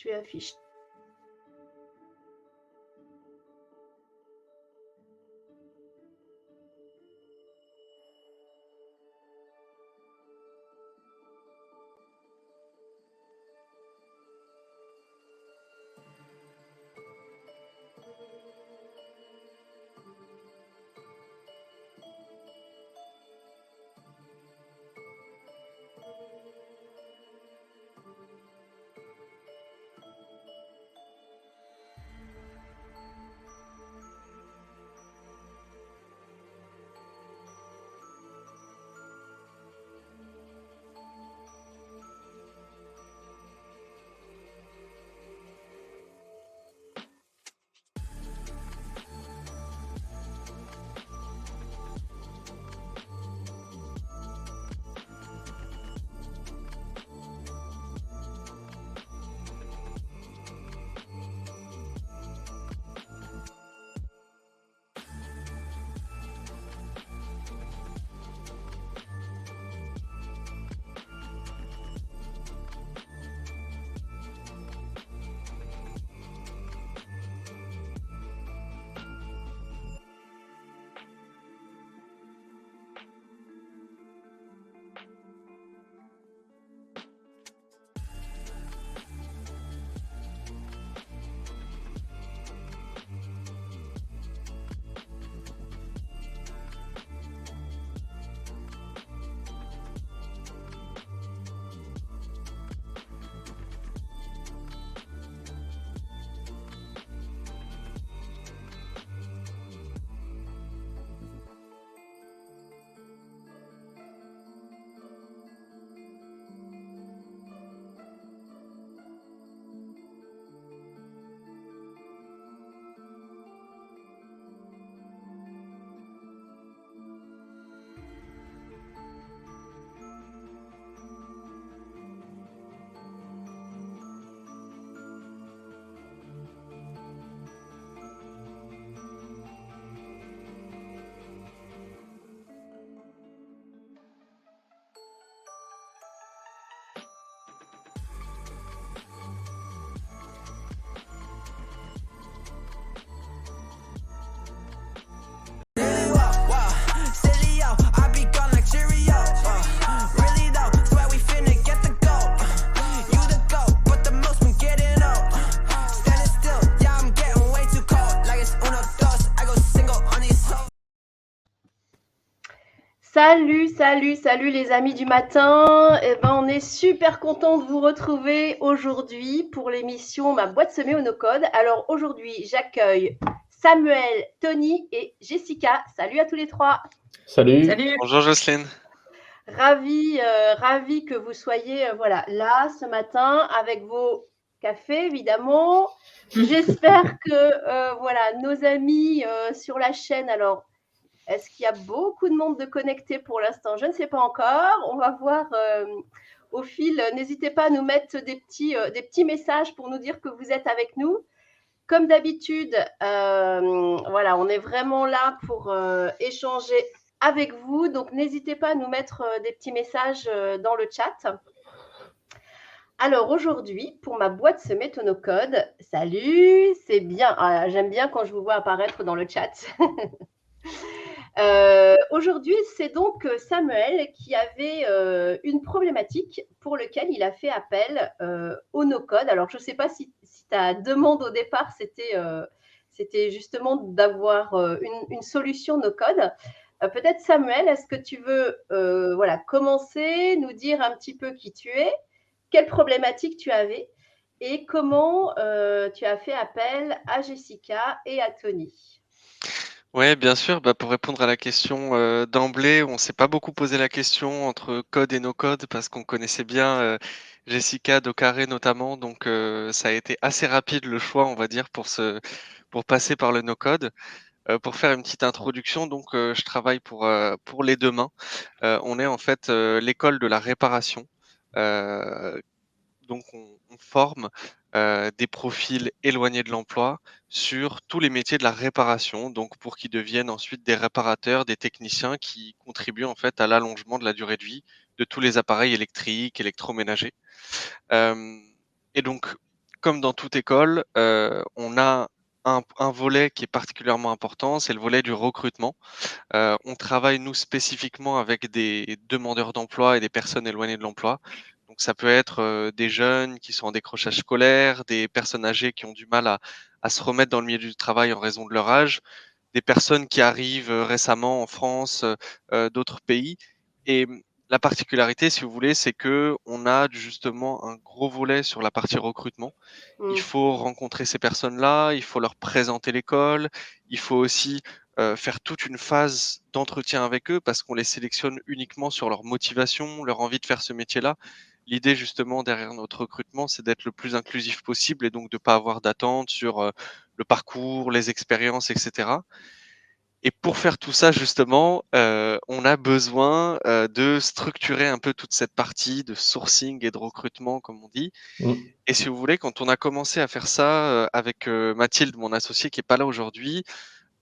Je vais afficher. Salut les amis du matin. On est super content de vous retrouver aujourd'hui pour l'émission Ma boîte semée au no-code. Alors aujourd'hui, j'accueille Samuel, Tony et Jessica. Salut à tous les trois. Salut. Bonjour Jocelyne. Ravi que vous soyez là ce matin avec vos cafés évidemment. J'espère que nos amis sur la chaîne, alors est-ce qu'il y a beaucoup de monde de connecté pour l'instant? Je ne sais pas encore. On va voir au fil. N'hésitez pas à nous mettre des petits messages pour nous dire que vous êtes avec nous. Comme d'habitude, on est vraiment là pour échanger avec vous. Donc, n'hésitez pas à nous mettre des petits messages dans le chat. Alors, aujourd'hui, pour ma boîte semée au no-code, salut, c'est bien. Ah, j'aime bien quand je vous vois apparaître dans le chat. Aujourd'hui, c'est donc Samuel qui avait une problématique pour laquelle il a fait appel au no-code. Alors, je ne sais pas si ta demande au départ, c'était justement d'avoir une solution no-code. Peut-être Samuel, est-ce que tu veux commencer, nous dire un petit peu qui tu es, quelle problématique tu avais et comment tu as fait appel à Jessica et à Tony. Oui, bien sûr. Pour répondre à la question d'emblée, on ne s'est pas beaucoup posé la question entre code et no-code parce qu'on connaissait bien Jessica Docaré notamment. Donc, ça a été assez rapide le choix, on va dire, pour passer par le no-code. Pour faire une petite introduction, donc je travaille pour Les Deux Mains. On est en fait l'école de la réparation. Donc, on forme des profils éloignés de l'emploi sur tous les métiers de la réparation, donc pour qu'ils deviennent ensuite des réparateurs, des techniciens qui contribuent en fait à l'allongement de la durée de vie de tous les appareils électriques, électroménagers. Et donc, comme dans toute école, on a un volet qui est particulièrement important, c'est le volet du recrutement. On travaille, nous, spécifiquement avec des demandeurs d'emploi et des personnes éloignées de l'emploi. Donc ça peut être, des jeunes qui sont en décrochage scolaire, des personnes âgées qui ont du mal à se remettre dans le milieu du travail en raison de leur âge, des personnes qui arrivent, récemment en France, d'autres pays et la particularité, si vous voulez, c'est qu'on a justement un gros volet sur la partie recrutement. Il Mmh. faut rencontrer ces personnes-là, il faut leur présenter l'école, il faut aussi, faire toute une phase d'entretien avec eux parce qu'on les sélectionne uniquement sur leur motivation, leur envie de faire ce métier-là. L'idée justement derrière notre recrutement, c'est d'être le plus inclusif possible et donc de pas avoir d'attente sur, le parcours, les expériences et cetera. Et pour faire tout ça justement, on a besoin, de structurer un peu toute cette partie de sourcing et de recrutement comme on dit. Mm. Et si vous voulez, quand on a commencé à faire ça, avec, Mathilde, mon associée qui est pas là aujourd'hui,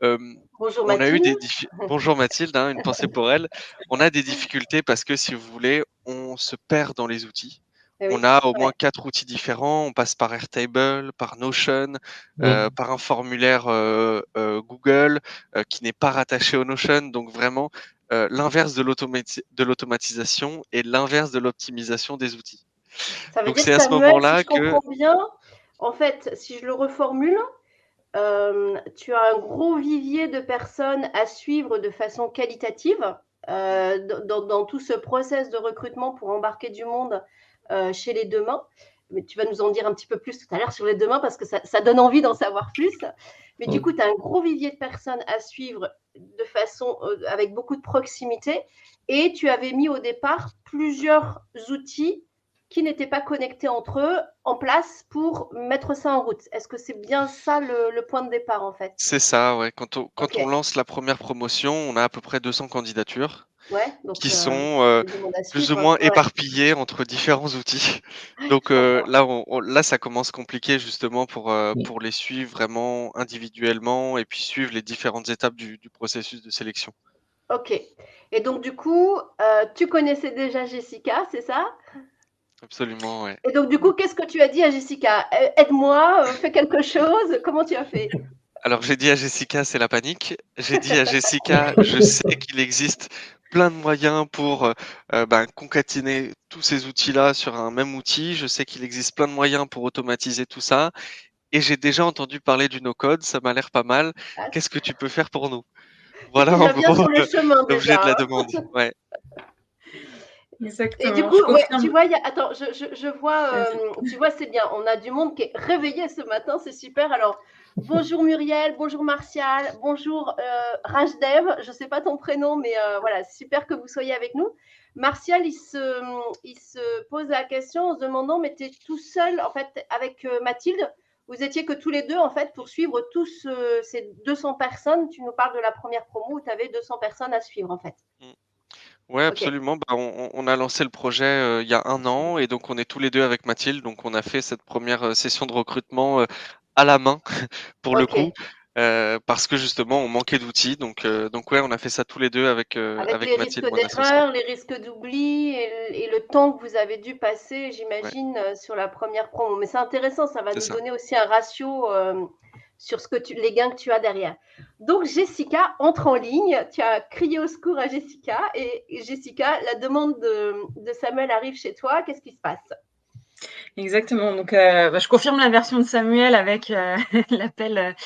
hem, Bonjour on a eu Mathilde. des diffi bonjour Mathilde, hein, une pensée pour elle. On a des difficultés parce que si vous voulez, on se perd dans les outils. Eh On oui, a au moins ouais. 4 outils différents, on passe par Airtable, par Notion, Mm. par un formulaire, Google, qui n'est pas rattaché au Notion. Donc vraiment, l'inverse de l'automatisation et l'inverse de l'optimisation des outils. Ça veut Donc dire, c'est à ce Samuel, si moment-là je que comprends bien, en fait, si je le reformule, tu as un gros vivier de personnes à suivre de façon qualitative mmh, dans tout ce process de recrutement pour embarquer du monde chez les demain. Mais tu vas nous en dire un petit peu plus tout à l'heure sur les demain parce que ça donne envie d'en savoir plus. Mais du coup, Mm. tu as un gros vivier de personnes à suivre de façon avec beaucoup de proximité et tu avais mis au départ plusieurs outils qui n'étaient pas connectés entre eux en place pour mettre ça en route. Est-ce que c'est bien ça le point de départ en fait? c'est ça, ouais. Quand on Ok, lance la première promotion, on a à peu près 200 candidatures ouais, donc qui sont, c'est du monde à plus ou suivre. moins Ouais, éparpillées entre différents outils. Donc, je comprends. là, ça commence compliqué justement Mm. pour les suivre vraiment individuellement et puis suivre les différentes étapes du processus de sélection. Ok. Et donc du coup, tu connaissais déjà Jessica, c'est ça? Absolument, ouais. Et donc du coup, qu'est-ce que tu as dit à Jessica? Aide-moi, fais quelque chose. Comment tu as fait? Alors j'ai dit à Jessica: «C'est la panique». J'ai dit à Jessica: «Je sais qu'il existe plein de moyens pour, ben, concaténer tous ces outils-là sur un même outil. Je sais qu'il existe plein de moyens pour automatiser tout ça et j'ai déjà entendu parler du no-code, ça m'a l'air pas mal. Ah, Qu'est-ce que tu peux faire pour nous?» tu Voilà étais en déjà bien gros, sur le chemin l'objet de déjà, la hein. demande. Ouais, Et du Exactement, coup, je ouais, tu confirme. vois, attends, je vois, Vas-y. tu vois, c'est bien. On a du monde qui est réveillé ce matin, c'est super. Alors, bonjour Muriel, bonjour Martial, bonjour Rajdev. Je sais pas ton prénom, mais voilà, super que vous soyez avec nous. Martial, il se pose la question en se demandant, mais tu es tout seul, en fait, avec Mathilde. Vous étiez que tous les deux, en fait, pour suivre tous ces 200 personnes. Tu nous parles de la première promo où tu avais 200 personnes à suivre, en fait. mmh. Ouais, Ok, absolument. Bah, on a lancé le projet, il y a 1 an et donc on est tous les 2 avec Mathilde. Donc on a fait cette première re session de recrutement, à la main pour le ok. coup, parce que justement on manquait d'outils. Donc ouais, on a fait ça tous les 2 Avec avec les risques Mathilde, mon associée. d'erreur, les risques d'oubli et le temps que vous avez dû passer, Ouais, j'imagine, sur la première promo. Mais c'est intéressant, ça va c'est nous ça. donner aussi un ratio sur les gains que tu as derrière. Donc Jessica entre en ligne, tu as crié au secours à Jessica et Jessica, la demande de Samuel arrive chez toi, qu'est-ce qui se passe? Exactement, donc je confirme la version de Samuel avec, l'appel,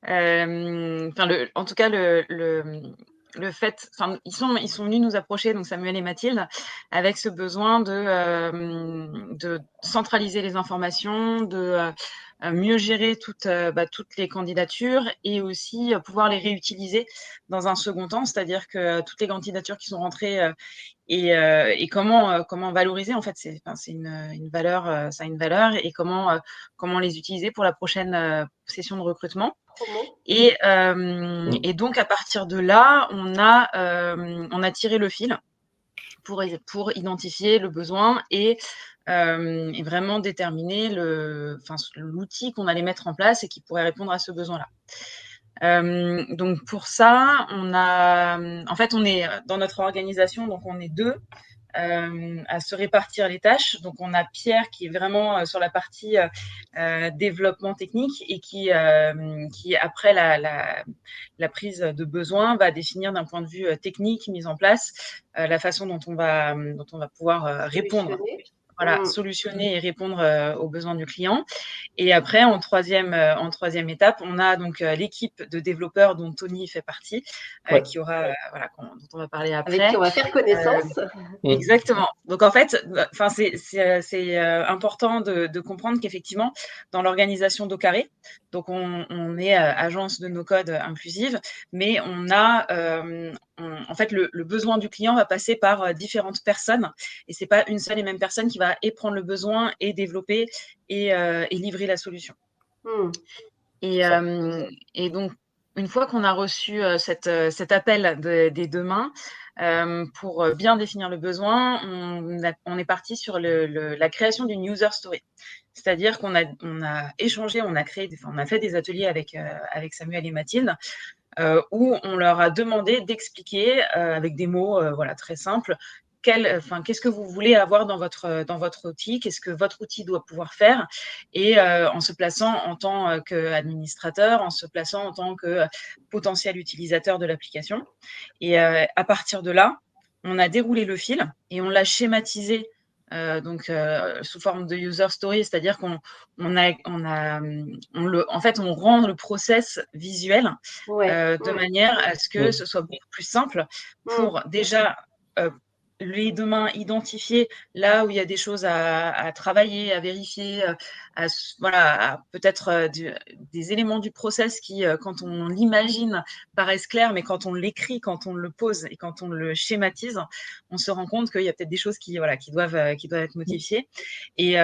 enfin en tout cas le fait, enfin ils sont venus nous approcher, donc Samuel et Mathilde, avec ce besoin de centraliser les informations, mieux gérer toutes les candidatures et aussi, pouvoir les réutiliser dans un second temps. C'est-à-dire que toutes les candidatures qui sont rentrées, et comment valoriser en fait, c'est une valeur, ça a une valeur, et comment les utiliser pour la prochaine, session de recrutement. Promo? Mm. Et donc à partir de là, on a tiré le fil pour identifier le besoin et vraiment déterminer l'outil qu'on allait mettre en place et qui pourrait répondre à ce besoin-là. Donc pour ça, en fait, on est dans notre organisation, donc on est deux. à se répartir les tâches. Donc, on a Pierre qui est vraiment sur la partie développement technique et qui après la prise de besoin, va définir d'un point de vue technique, mise en place, la façon dont on va pouvoir répondre. Voilà, solutionner et répondre aux besoins du client. Et après, en troisième étape, on a donc l'équipe de développeurs dont Tony fait partie, qui aura, dont on va parler après. Avec qui on va faire connaissance. Exactement. Donc en fait, c'est important de comprendre qu'effectivement, dans l'organisation d'Ocaré, donc on est agence de no-code inclusive, mais on a en fait le besoin du client va passer par différentes personnes, et c'est pas une seule et même personne qui va prendre le besoin et développer et livrer la solution. Et donc, une fois qu'on a reçu cet appel des deux mains, pour bien définir le besoin, on est parti sur la création d'une user story. C'est-à-dire qu'on a échangé, on a fait des ateliers avec Samuel et Mathilde, où on leur a demandé d'expliquer avec des mots très simples qu'est-ce que vous voulez avoir dans votre outil, qu'est-ce que votre outil doit pouvoir faire, et en se plaçant en tant qu'administrateur, en se plaçant en tant que potentiel utilisateur de l'application. Et à partir de là, on a déroulé le fil et on l'a schématisé sous forme de user story, c'est-à-dire qu'on rend le process visuel de manière à ce que ce soit beaucoup plus simple pour déjà les deux mains identifier là où il y a des choses à travailler, à vérifier, peut-être des éléments du process qui, quand on l'imagine, paraissent clairs, mais quand on l'écrit, quand on le pose et quand on le schématise, on se rend compte qu'il y a peut-être des choses qui doivent être modifiées. Et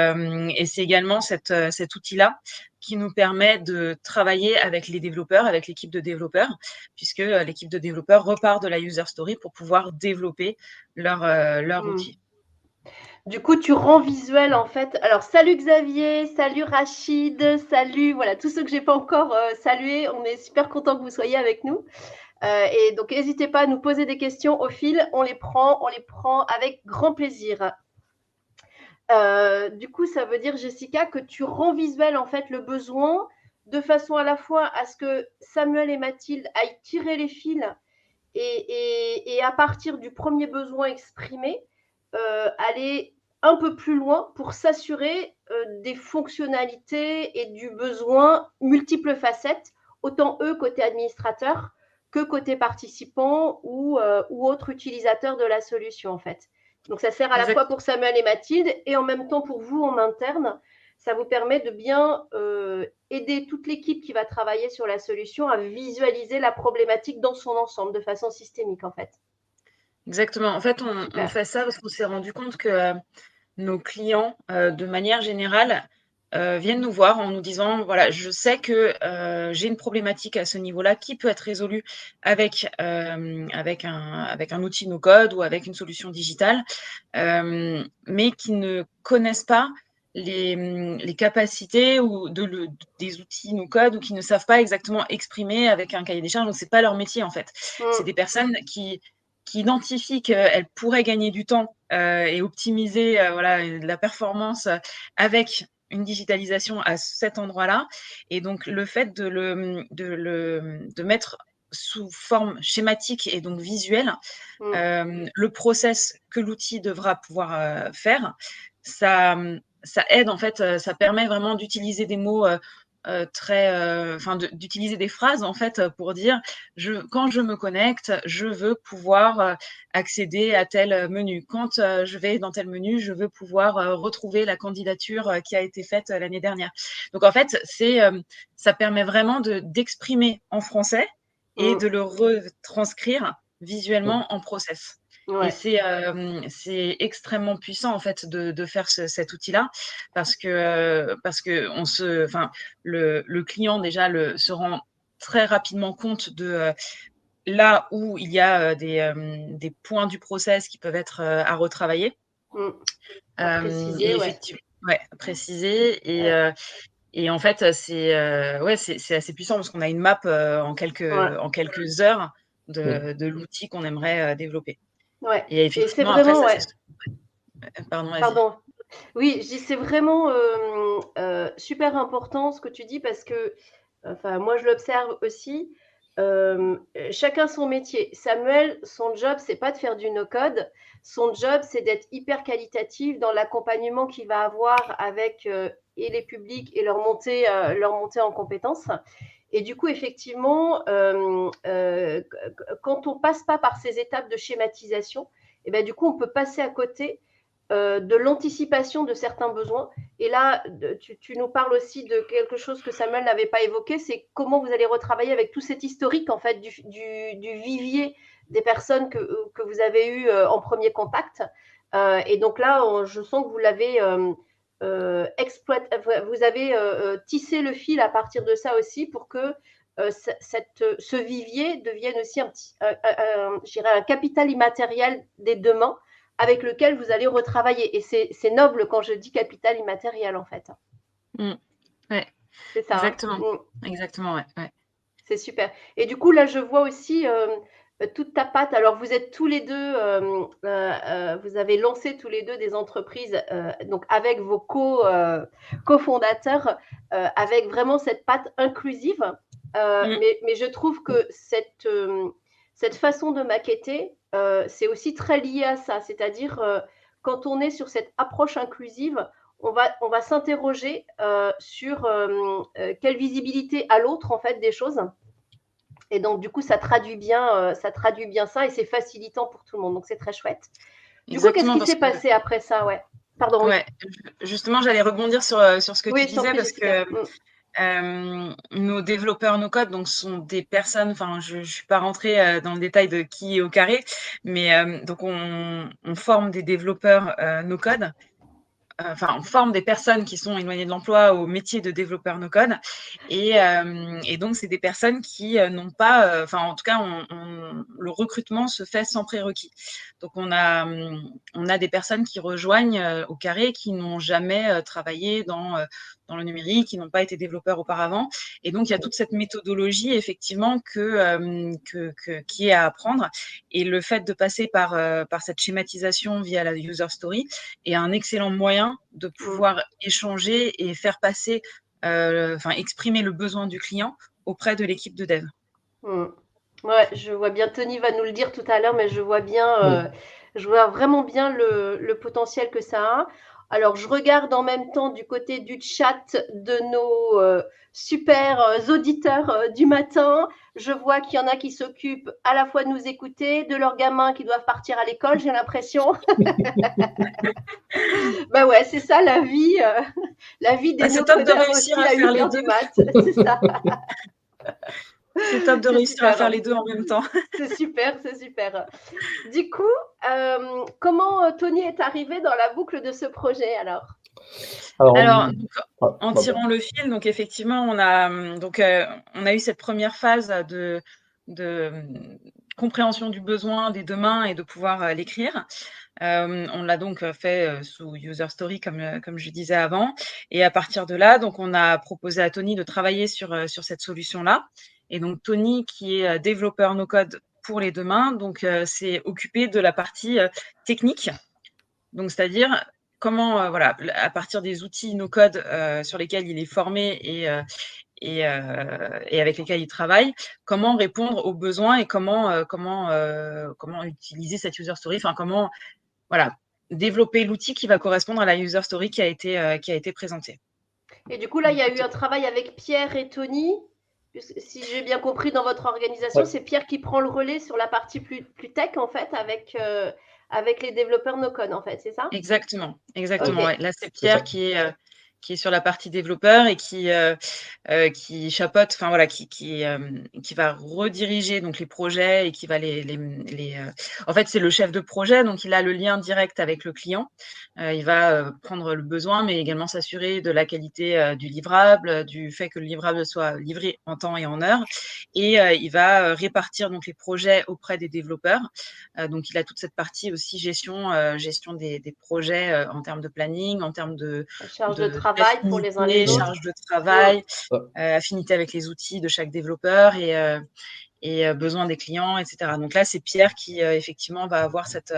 c'est également cet outil-là qui nous permet de travailler avec les développeurs, avec l'équipe de développeurs, puisque l'équipe de développeurs repart de la user story pour pouvoir développer leur outil. Du coup, tu rends visuel en fait. Alors, salut Xavier, salut Rachid, salut, voilà, tous ceux que je n'ai pas encore salués. On est super contents que vous soyez avec nous. Et donc, n'hésitez pas à nous poser des questions au fil. On les prend avec grand plaisir. Du coup, ça veut dire, Jessica, que tu rends visuel en fait le besoin de façon à la fois à ce que Samuel et Mathilde aillent tirer les fils et à partir du premier besoin exprimé, aller un peu plus loin pour s'assurer des fonctionnalités et du besoin multiples facettes, autant eux côté administrateur que côté participant ou autre utilisateur de la solution en fait. Donc ça sert à la fois pour Samuel et Mathilde et en même temps pour vous en interne. Ça vous permet de bien aider toute l'équipe qui va travailler sur la solution à visualiser la problématique dans son ensemble de façon systémique en fait. Exactement. En fait, on fait ça parce qu'on s'est rendu compte que nos clients, de manière générale, viennent nous voir en nous disant, voilà, je sais que j'ai une problématique à ce niveau-là qui peut être résolue avec un outil no-code ou avec une solution digitale, mais qui ne connaissent pas les capacités des outils no-code, ou qui ne savent pas exactement exprimer avec un cahier des charges. Donc, c'est pas leur métier, en fait. C'est des personnes qui identifient qu'elles pourraient gagner du temps et optimiser la performance avec une digitalisation à cet endroit-là. Et donc, le fait de mettre sous forme schématique et donc visuelle le process que l'outil devra pouvoir faire, ça aide, en fait, ça permet vraiment d'utiliser des mots d'utiliser des phrases en fait pour dire quand je me connecte, je veux pouvoir accéder à tel menu. Quand je vais dans tel menu, je veux pouvoir retrouver la candidature qui a été faite l'année dernière. Donc en fait, ça permet vraiment d'exprimer en français et de le retranscrire visuellement en process. Ouais. Et c'est extrêmement puissant en fait de faire cet outil-là, parce que le client déjà se rend très rapidement compte de là où il y a des points du process qui peuvent être à retravailler. Préciser, préciser. Et en fait, c'est assez puissant parce qu'on a une map en quelques heures de l'outil qu'on aimerait développer. Ouais. Et Et c'est effectivement, après, vraiment, ça, ouais. Pardon, vas-y. Pardon. Oui, je dis c'est vraiment super important ce que tu dis parce que, enfin, moi je l'observe aussi. Chacun son métier. Samuel, son job, c'est pas de faire du no-code. Son job, c'est d'être hyper qualitatif dans l'accompagnement qu'il va avoir avec et les publics et leur montée en compétences. Et du coup, effectivement, quand on passe pas par ces étapes de schématisation, et ben, du coup, on peut passer à côté de l'anticipation de certains besoins. Et là, tu nous parles aussi de quelque chose que Samuel n'avait pas évoqué, c'est comment vous allez retravailler avec tout cet historique en fait du vivier des personnes que vous avez eu en premier contact. Et donc là, je sens que vous l'avez vous avez tissé le fil à partir de ça aussi pour que ce vivier devienne aussi un capital immatériel des demain avec lequel vous allez retravailler. Et c'est noble quand je dis capital immatériel, en fait. Ouais, C'est ça. exactement. Hein. Exactement, ouais. C'est super. Et du coup, là, je vois aussi toute ta patte. Alors, vous êtes tous les deux, vous avez lancé tous les deux des entreprises, donc avec vos cofondateurs, avec vraiment cette patte inclusive. Mais je trouve que cette façon de maqueter, c'est aussi très lié à ça. C'est-à-dire, quand on est sur cette approche inclusive, on va s'interroger sur quelle visibilité a l'autre, en fait, des choses. Et donc, du coup, ça traduit bien ça et c'est facilitant pour tout le monde. Donc, c'est très chouette. Du coup, qu'est-ce Exactement, qui s'est passé après ça? Ouais. Pardon, oui. Ouais, justement, j'allais rebondir sur ce que tu Oui, je t'en disais prie, parce Jessica. que nos développeurs no-code donc, sont des personnes, enfin, je ne suis pas rentrée dans le détail de qui est au carré, mais donc on forme des développeurs no-code. Enfin, on forme des personnes qui sont éloignées de l'emploi au métier de développeur no-code. Et donc, c'est des personnes qui n'ont pas, enfin, en tout cas, le recrutement se fait sans prérequis. Donc, on a des personnes qui rejoignent au carré qui n'ont jamais travaillé dans le numérique, qui n'ont pas été développeurs auparavant. Et donc, il y a toute cette méthodologie, effectivement, qui est à apprendre. Et le fait de passer par cette schématisation via la user story est un excellent moyen de pouvoir échanger et faire passer, exprimer le besoin du client auprès de l'équipe de dev. Ouais, je vois bien. Tony va nous le dire tout à l'heure, mais je vois vraiment bien le potentiel que ça a. Alors, je regarde en même temps du côté du chat de nos super auditeurs du matin. Je vois qu'il y en a qui s'occupent à la fois de nous écouter, de leurs gamins qui doivent partir à l'école, j'ai l'impression. Ben ouais, c'est ça la vie des C'est top de no-codeurs réussir aussi à à faire les 8h deux. du mat. C'est ça. C'est top de C'est réussir à super. faire les deux en même temps. C'est super, c'est super. Du coup, comment Tony est arrivé dans la boucle de ce projet alors? Alors, en tirant le fil, donc effectivement, on a eu cette première phase de compréhension du besoin des demain et de pouvoir l'écrire. On l'a donc fait sous User Story, comme je disais avant. Et à partir de là, donc, on a proposé à Tony de travailler sur cette solution-là. Et donc, Tony, qui est développeur no-code pour les demain, donc s'est occupé de la partie technique. Donc, c'est-à-dire comment, à partir des outils no-code sur lesquels il est formé et avec lesquels il travaille, comment répondre aux besoins et comment utiliser cette user story, enfin comment développer l'outil qui va correspondre à la user story qui a été présentée. Et du coup, là, il y a eu un travail avec Pierre et Tony. Si j'ai bien compris dans votre organisation, c'est Pierre qui prend le relais sur la partie plus tech, en fait, avec les développeurs no-code, en fait, c'est ça? Exactement. Ok. Ouais. Là, c'est Pierre qui est sur la partie développeur et qui chapeaute, enfin voilà, qui va rediriger donc les projets et qui va en fait, c'est le chef de projet, donc il a le lien direct avec le client. Il va prendre le besoin, mais également s'assurer de la qualité du livrable, du fait que le livrable soit livré en temps et en heure. Et il va répartir donc les projets auprès des développeurs. Donc, il a toute cette partie aussi gestion des projets en termes de planning, en termes de Charge de travail pour les uns les autres. charge de travail, affinité avec les outils de chaque développeur et besoins des clients, etc. Donc là, c'est Pierre qui effectivement va avoir cette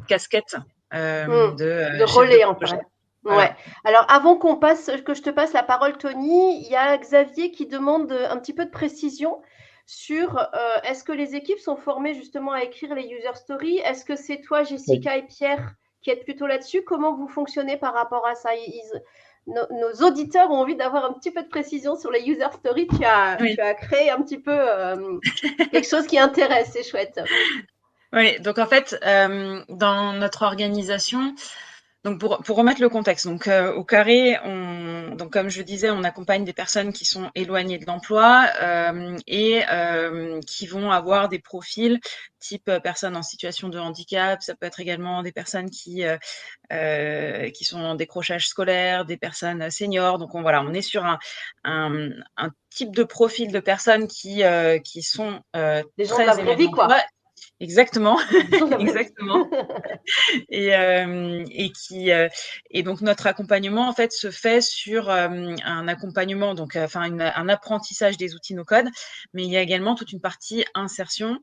casquette de chef de relais en projet. fait. Voilà. Ouais. Alors avant que je te passe la parole, Tony, il y a Xavier qui demande un petit peu de précision sur est-ce que les équipes sont formées justement à écrire les user stories? Est-ce que c'est toi, Jessica et Pierre qui êtes plutôt là-dessus? Comment vous fonctionnez par rapport à ça? Nos auditeurs ont envie d'avoir un petit peu de précision sur les user stories. Tu as créé un petit peu quelque chose qui intéresse, c'est chouette. Oui, donc en fait, dans notre organisation, donc pour remettre le contexte, donc au Carré, donc comme je disais, on accompagne des personnes qui sont éloignées de l'emploi et qui vont avoir des profils type personnes en situation de handicap. Ça peut être également des personnes qui sont en décrochage scolaire, des personnes seniors. Donc on est sur un type de profil de personnes qui sont des gens très de la vraie vie, quoi. Exactement, exactement. Et donc notre accompagnement en fait se fait sur un accompagnement, donc un apprentissage des outils no-code, mais il y a également toute une partie insertion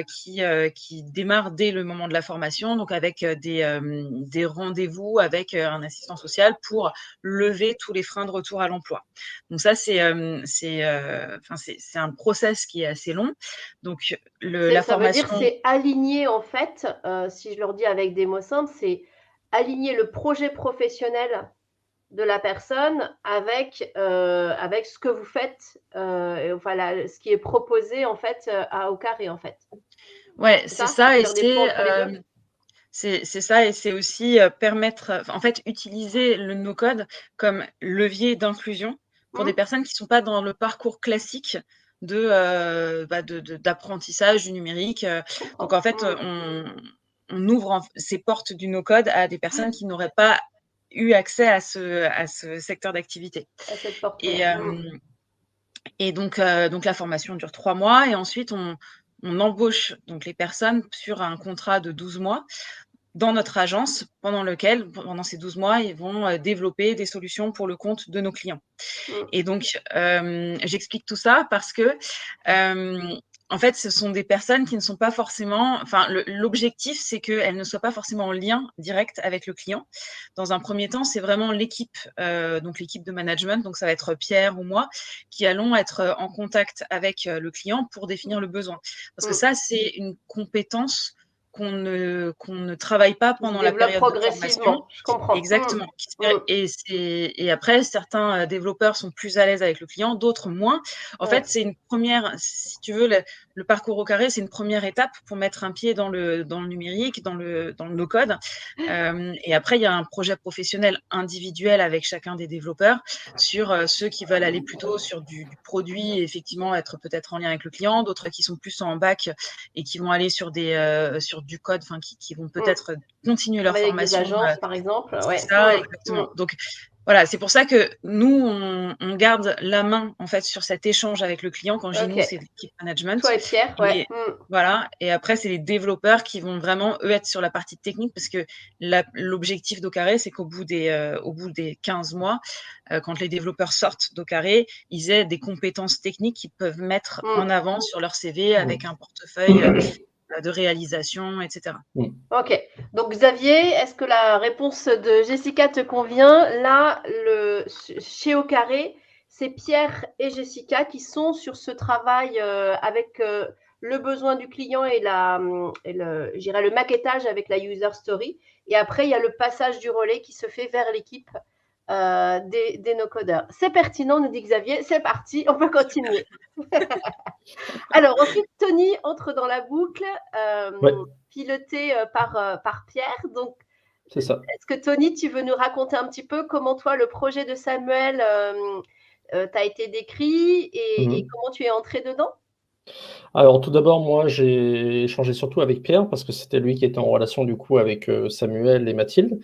qui démarre dès le moment de la formation, donc avec des rendez-vous avec un assistant social pour lever tous les freins de retour à l'emploi. Donc ça, c'est un process qui est assez long. Donc la Ça veut dire formation... c'est aligner en fait, si je leur dis avec des mots simples, c'est aligner le projet professionnel de la personne avec ce que vous faites, voilà, ce qui est proposé en fait au Carré en fait. Ouais, c'est ça, et faire des ponts entre les deux. c'est ça, et c'est aussi permettre, en fait, utiliser le no-code comme levier d'inclusion pour des personnes qui ne sont pas dans le parcours classique d'apprentissage du numérique. Donc en fait, on ouvre ces portes du no-code à des personnes qui n'auraient pas eu accès à ce secteur d'activité. À cette porte. Et donc la formation dure 3 mois, et ensuite on embauche donc les personnes sur un contrat de 12 mois dans notre agence, pendant ces 12 mois, ils vont développer des solutions pour le compte de nos clients. Et donc, j'explique tout ça parce que, en fait, ce sont des personnes qui ne sont pas forcément... Enfin, l'objectif, c'est qu'elles ne soient pas forcément en lien direct avec le client. Dans un premier temps, c'est vraiment l'équipe, donc l'équipe de management, donc ça va être Pierre ou moi, qui allons être en contact avec le client pour définir le besoin. Parce que ça, c'est une compétence qu'on ne travaille pas pendant la période de formation. Je comprends. Exactement. Et après, certains développeurs sont plus à l'aise avec le client, d'autres moins. En fait, c'est une première, si tu veux, le parcours au Carré, c'est une première étape pour mettre un pied dans le numérique, dans le no-code. Et après, il y a un projet professionnel individuel avec chacun des développeurs sur ceux qui veulent aller plutôt sur du produit et effectivement être peut-être en lien avec le client, d'autres qui sont plus en bac et qui vont aller sur du code, qui vont peut-être continuer leur formation. Avec des agences, par exemple. C'est ça, exactement. Donc voilà, c'est pour ça que nous, on garde la main en fait sur cet échange avec le client. Quand je dis nous, c'est l'équipe management. Toi et Pierre, Voilà. Et après, c'est les développeurs qui vont vraiment, eux, être sur la partie technique, parce que l'objectif d'Ocaré, c'est qu'au bout des 15 mois, quand les développeurs sortent d'Ocaré, ils aient des compétences techniques qu'ils peuvent mettre en avant sur leur CV avec un portefeuille de réalisation, etc. Ok. Donc Xavier, est-ce que la réponse de Jessica te convient? Là, chez Au Carré, c'est Pierre et Jessica qui sont sur ce travail avec le besoin du client et le maquettage avec la user story. Et après, il y a le passage du relais qui se fait vers l'équipe des no-codeurs. C'est pertinent, nous dit Xavier. C'est parti, on peut continuer. Alors, ensuite, Tony entre dans la boucle, piloté par Pierre. Donc, c'est ça. Est-ce que Tony, tu veux nous raconter un petit peu comment toi, le projet de Samuel t'a été décrit et comment tu es entré dedans? Alors tout d'abord, moi j'ai échangé surtout avec Pierre parce que c'était lui qui était en relation du coup avec Samuel et Mathilde.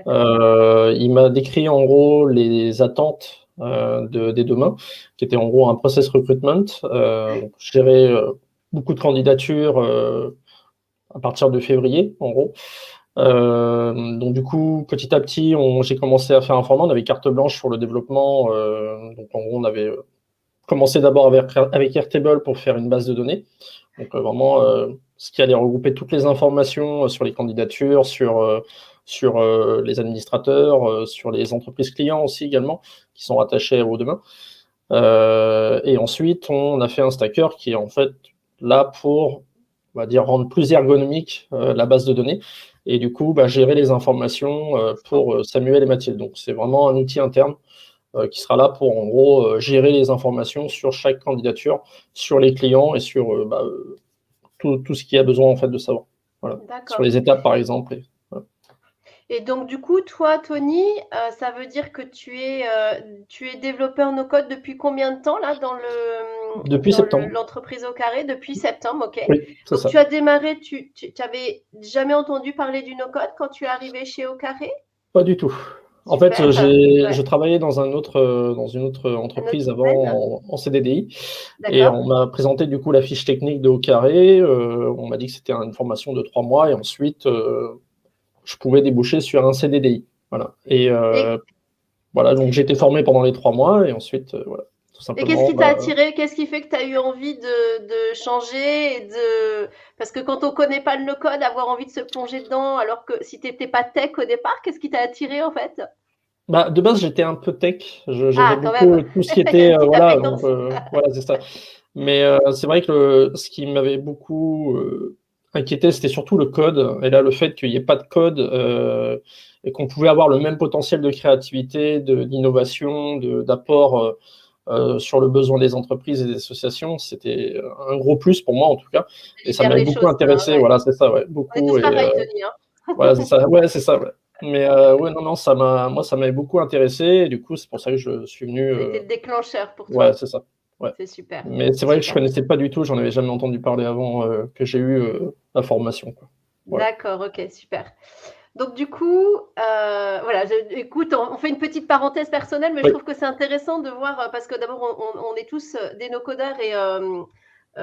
Il m'a décrit en gros les attentes des demain, qui était en gros un process recruitment. Je gérais beaucoup de candidatures à partir de février en gros. Donc du coup, petit à petit, j'ai commencé à faire un format. On avait carte blanche sur le développement. Donc en gros, on avait commencé d'abord avec Airtable pour faire une base de données. Donc vraiment, ce qui allait regrouper toutes les informations sur les candidatures, sur les administrateurs, sur les entreprises clients aussi également, qui sont rattachées au demain. Et ensuite, on a fait un stacker qui est en fait là pour, on va dire, rendre plus ergonomique la base de données et du coup gérer les informations pour Samuel et Mathilde. Donc c'est vraiment un outil interne qui sera là pour en gros gérer les informations sur chaque candidature, sur les clients et sur tout ce qu'il y a besoin en fait de savoir. Voilà. Sur les étapes par exemple. Et donc, du coup, toi, Tony, ça veut dire que tu es développeur no-code depuis combien de temps, là, depuis septembre. L'entreprise au carré? Depuis septembre, ok. Oui, c'est ça. Tu as démarré, tu n'avais jamais entendu parler du no-code quand tu es arrivé chez au carré? Pas du tout. En fait, je travaillais dans une autre entreprise avant en CDDI. Et on m'a présenté du coup la fiche technique de au carré. On m'a dit que c'était une formation de 3 mois et ensuite je pouvais déboucher sur un CDDI. Voilà. Et voilà, donc j'ai été formé pendant les 3 mois et ensuite, voilà, tout simplement. Et qu'est-ce qui t'a attiré? Qu'est-ce qui fait que tu as eu envie de changer Parce que quand on ne connaît pas le no-code, avoir envie de se plonger dedans, alors que si tu n'étais pas tech au départ, qu'est-ce qui t'a attiré en fait? De base, j'étais un peu tech. J'aimais beaucoup tout ce qui était. Voilà, c'est ça. Mais c'est vrai que ce qui m'avait beaucoup inquiété, c'était surtout le code. Et là, le fait qu'il n'y ait pas de code et qu'on pouvait avoir le même potentiel de créativité, d'innovation, d'apport sur le besoin des entreprises et des associations, c'était un gros plus pour moi en tout cas. Et ça m'avait beaucoup intéressé. Voilà, c'est ça, ouais, beaucoup. On est tous pareils, Tony, hein. Voilà, c'est ça. Ouais, c'est ça. Ouais. Mais non, ça m'avait beaucoup intéressé. Et du coup, c'est pour ça que je suis venu. C'était le déclencheur pour toi. Ouais, c'est ça. Ouais. C'est super. Mais c'est vrai que je ne connaissais pas du tout, j'en avais jamais entendu parler avant que j'ai eu la formation. Ouais. D'accord, ok, super. Donc du coup, voilà, écoute, on fait une petite parenthèse personnelle, mais je trouve que c'est intéressant de voir, parce que d'abord, on est tous des no-codeurs et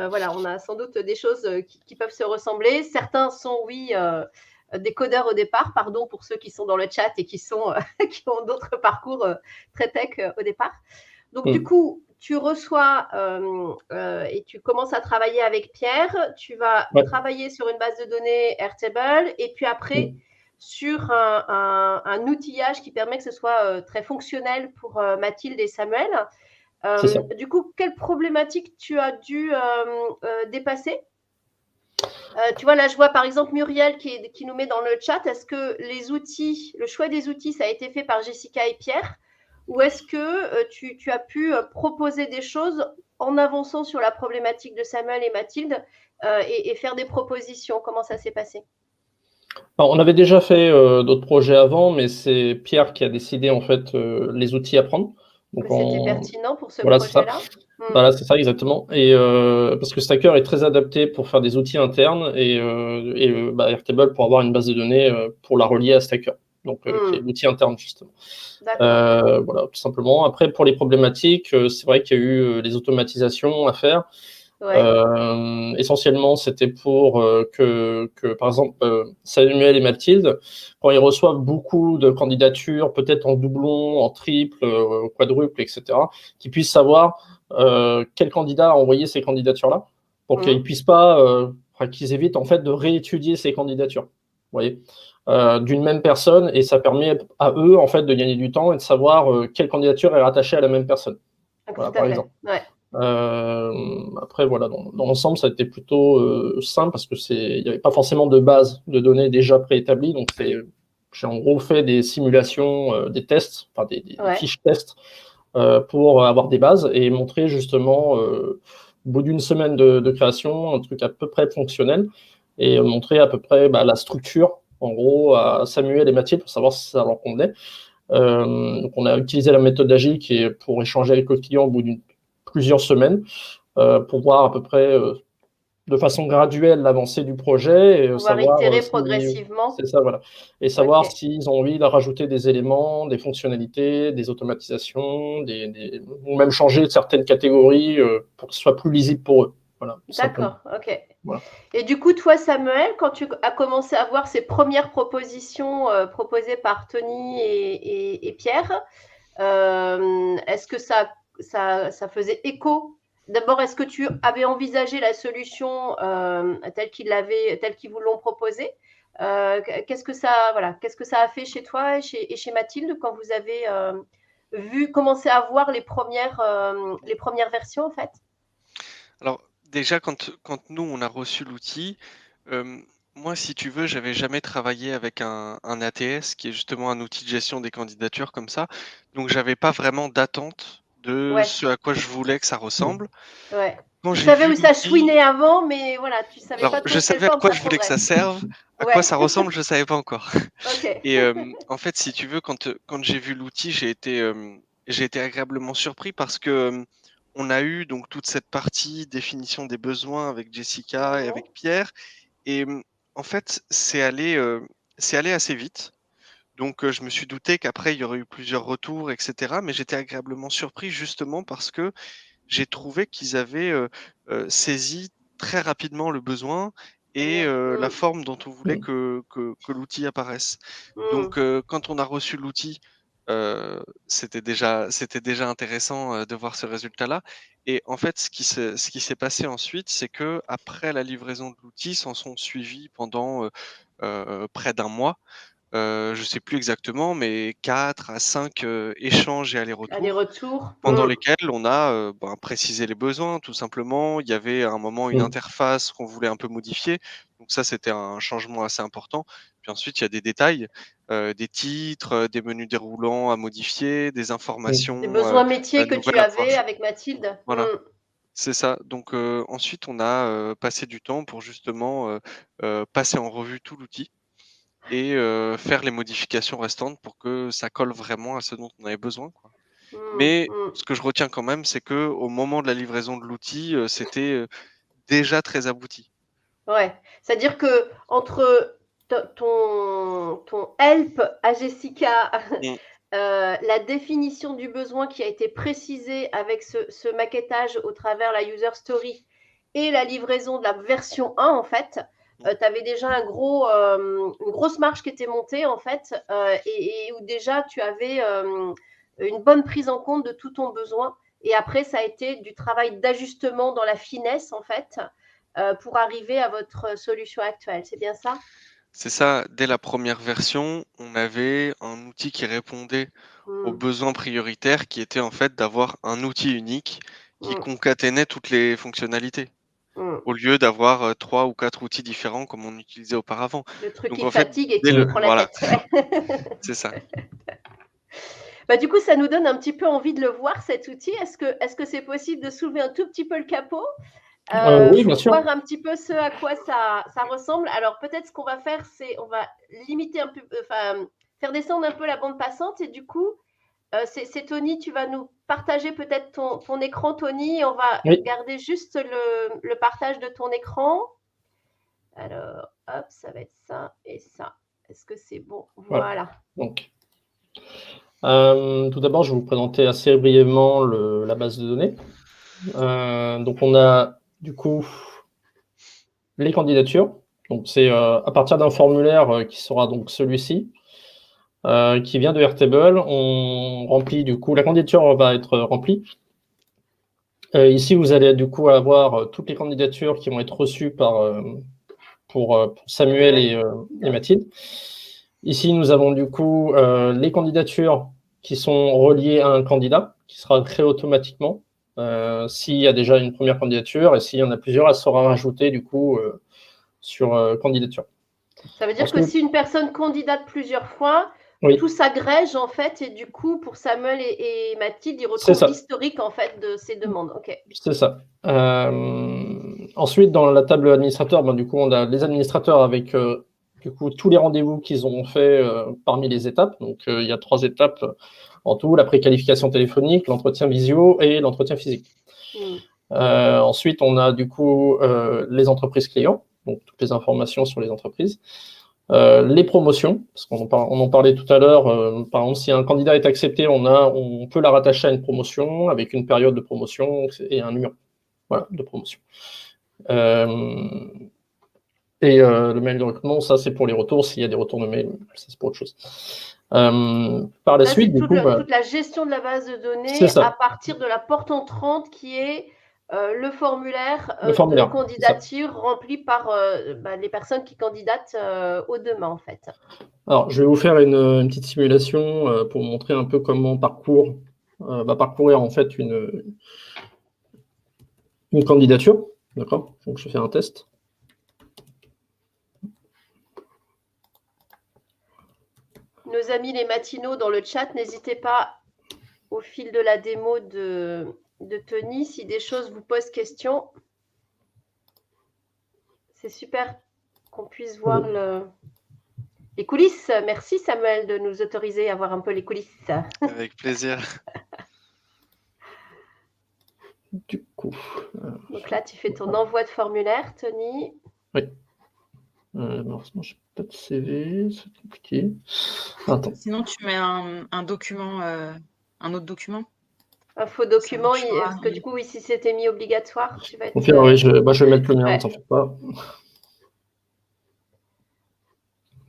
voilà, on a sans doute des choses qui peuvent se ressembler. Certains sont, oui, des codeurs au départ, pardon pour ceux qui sont dans le chat et qui ont d'autres parcours très tech au départ. Donc du coup, tu reçois et tu commences à travailler avec Pierre. Tu vas travailler sur une base de données Airtable et puis après sur un outillage qui permet que ce soit très fonctionnel pour Mathilde et Samuel. Du coup, quelle problématique tu as dû dépasser? Tu vois, là, je vois par exemple Muriel qui nous met dans le chat. Est-ce que le choix des outils, ça a été fait par Jessica et Pierre? Ou est-ce que tu as pu proposer des choses en avançant sur la problématique de Samuel et Mathilde et faire des propositions? Comment ça s'est passé? Alors, on avait déjà fait d'autres projets avant, mais c'est Pierre qui a décidé en fait les outils à prendre. C'était pertinent pour ce projet-là. Voilà, c'est ça exactement. Et parce que Stacker est très adapté pour faire des outils internes et Airtable pour avoir une base de données pour la relier à Stacker. Donc, qui est l'outil interne, justement. Voilà, tout simplement. Après, pour les problématiques, c'est vrai qu'il y a eu les automatisations à faire. Essentiellement, c'était pour que, par exemple, Samuel et Mathilde, quand ils reçoivent beaucoup de candidatures, peut-être en doublon, en triple, quadruple, etc., qu'ils puissent savoir quel candidat a envoyé ces candidatures-là, pour qu'ils puissent pas, qu'ils évitent en fait de réétudier ces candidatures. Vous voyez, d'une même personne, et ça permet à eux en fait de gagner du temps et de savoir quelle candidature est rattachée à la même personne. Voilà, par exemple. Après, voilà, dans l'ensemble, ça a été plutôt simple parce que il n'y avait pas forcément de base de données déjà préétablie. Donc, j'ai en gros fait des simulations, des tests, enfin des fiches tests pour avoir des bases et montrer justement, au bout d'une semaine de création, un truc à peu près fonctionnel et montrer à peu près la structure, en gros, à Samuel et Mathilde pour savoir si ça leur convenait. Donc, on a utilisé la méthode agile qui est pour échanger avec le client au bout d'une plusieurs semaines pour voir à peu près de façon graduelle l'avancée du projet et savoir itérer progressivement. C'est ça, voilà. Et savoir s'ils ont envie de rajouter des éléments, des fonctionnalités, des automatisations, ou même changer certaines catégories pour que ce soit plus lisible pour eux. Voilà, d'accord, ok. Voilà. Et du coup, toi, Samuel, quand tu as commencé à voir ces premières propositions proposées par Tony et Pierre, est-ce que ça ça faisait écho. D'abord, est-ce que tu avais envisagé la solution telle qu'ils vous l'ont proposée? Qu'est-ce que ça a fait chez toi et chez Mathilde quand vous avez commencé à voir les premières versions en fait? Alors, déjà, quand nous, on a reçu l'outil, moi, si tu veux, j'avais jamais travaillé avec un ATS, qui est justement un outil de gestion des candidatures comme ça. Donc, j'avais pas vraiment d'attente de Ouais, ce à quoi je voulais que ça ressemble. ouais. Quand Tu j'ai savais vu où ça l'outil, chouinait avant, mais voilà, tu savais alors pas je trop quelle savais à forme quoi ça je voulais que prendrait. ça serve, à quoi Ouais, ça ressemble, je savais pas encore. ok. Et en fait, si tu veux, quand j'ai vu l'outil, j'ai été agréablement surpris parce que on a eu donc toute cette partie définition des besoins avec Jessica et Mhm. avec Pierre. Et en fait, c'est allé assez vite. Donc, je me suis douté qu'après, il y aurait eu plusieurs retours, etc. Mais j'étais agréablement surpris justement parce que j'ai trouvé qu'ils avaient saisi très rapidement le besoin Très et bien. la forme dont on voulait que l'outil apparaisse. Donc, quand on a reçu l'outil, c'était déjà intéressant de voir ce résultat-là. Et en fait, ce qui s'est passé ensuite, c'est que après la livraison de l'outil, s'en sont suivis pendant près d'un mois. Je sais plus exactement, mais 4 à 5 échanges et allers-retours Aller-retour. pendant lesquels on a, précisé les besoins tout simplement. Il y avait à un moment une interface qu'on voulait un peu modifier, donc ça, c'était un changement assez important. Puis ensuite, il y a des détails, des titres, des menus déroulants à modifier, des Des informations, besoins métiers que tu nouvelles à pouvoir avais ch avec Mathilde. voilà, c'est ça. Donc ensuite, on a, passé du temps pour justement, passer en revue tout l'outil et faire les modifications restantes pour que ça colle vraiment à ce dont on avait besoin, quoi. Mais ce que je retiens quand même, c'est que au moment de la livraison de l'outil, c'était, déjà très abouti. Ouais. C'est-à-dire que entre ton help à Jessica, Mmh. la définition du besoin qui a été précisée avec ce maquettage au travers la user story et la livraison de la version 1 en fait, Mmh. tu avais déjà une grosse marge qui était montée en fait, et où déjà tu avais une bonne prise en compte de tout ton besoin. Et après, ça a été du travail d'ajustement dans la finesse en fait, pour arriver à votre solution actuelle. C'est bien ça? C'est ça, dès la première version, on avait un outil qui répondait aux Mmh. besoins prioritaires qui était en fait d'avoir un outil unique qui Mmh. concaténait toutes les fonctionnalités, Mmh. au lieu d'avoir, 3 ou 4 outils différents comme on utilisait auparavant. Le truc Donc qui en fait, fatigue et dès qui nous le prend la voilà, tête. Ouais. c'est ça. Bah, du coup, ça nous donne un petit peu envie de le voir, cet outil. Est-ce que c'est possible de soulever un tout petit peu le capot Oui, bien pour sûr. voir un petit peu ce à quoi ça ressemble? Alors, peut-être ce qu'on va faire, c'est on va limiter un peu, enfin, faire descendre un peu la bande passante. Et du coup, c'est Tony, tu vas nous partager peut-être ton écran, Tony. Et on va Oui. garder juste le partage de ton écran. Alors, hop, ça va être ça et ça. Est-ce que c'est bon? Voilà. Donc, tout d'abord, je vais vous présenter assez brièvement la base de données. Donc, on a du coup les candidatures. Donc, c'est à partir d'un formulaire qui sera donc celui-ci, qui vient de Airtable. On remplit du coup, la candidature va être remplie. Ici, vous allez du coup avoir toutes les candidatures qui vont être reçues pour Samuel et Mathilde. Ici, nous avons du coup les candidatures qui sont reliées à un candidat, qui sera créé automatiquement s'il y a déjà une première candidature, et s'il y en a plusieurs, elle sera rajoutée du coup sur candidature. Ça veut dire que Ensuite, si une personne candidate plusieurs fois, oui, tout s'agrège en fait, et du coup, pour Samuel et Mathilde, ils c'est retrouvent ça. l'historique en fait de ces demandes. Ok. C'est ça. Ensuite, dans la table administrateur, ben, du coup, on a les administrateurs avec du coup, tous les rendez-vous qu'ils ont fait parmi les étapes. Donc, il y a 3 étapes en tout, la préqualification téléphonique, l'entretien visio et l'entretien physique. Ensuite, on a du coup les entreprises clients, donc toutes les informations sur les entreprises. Les promotions, parce qu'on en parlait tout à l'heure, par exemple, si un candidat est accepté, on peut la rattacher à une promotion avec une période de promotion et un numéro de promotion. Et le mail de recrutement, ça c'est pour les retours, s'il y a des retours de mail, ça c'est pour autre chose. Par la Ça, suite, c'est du coup, toute la gestion de la base de c'est données ça, à partir de la porte entrante qui est le formulaire le de formulaire, c'est ça. candidature rempli par les personnes qui candidatent au demain, en fait. Alors, je vais vous faire une petite simulation pour vous montrer un peu comment va parcourir en fait une candidature. D'accord? Donc, je fais un test. Nos amis les matinaux dans le chat, n'hésitez pas au fil de la démo de Tony, si des choses vous posent question. C'est super qu'on puisse voir les coulisses. Merci Samuel de nous autoriser à voir un peu les coulisses. Avec plaisir. Du coup. Donc là, tu fais ton envoi de formulaire, Tony. Oui. Malheureusement, je n'ai pas de CV, c'est compliqué. Attends. Sinon, tu mets un document, un autre document. Un faux document, parce que du coup, oui, si c'était mis obligatoire, tu vas être. Oui, je vais mettre le mien, ne t'en fais pas.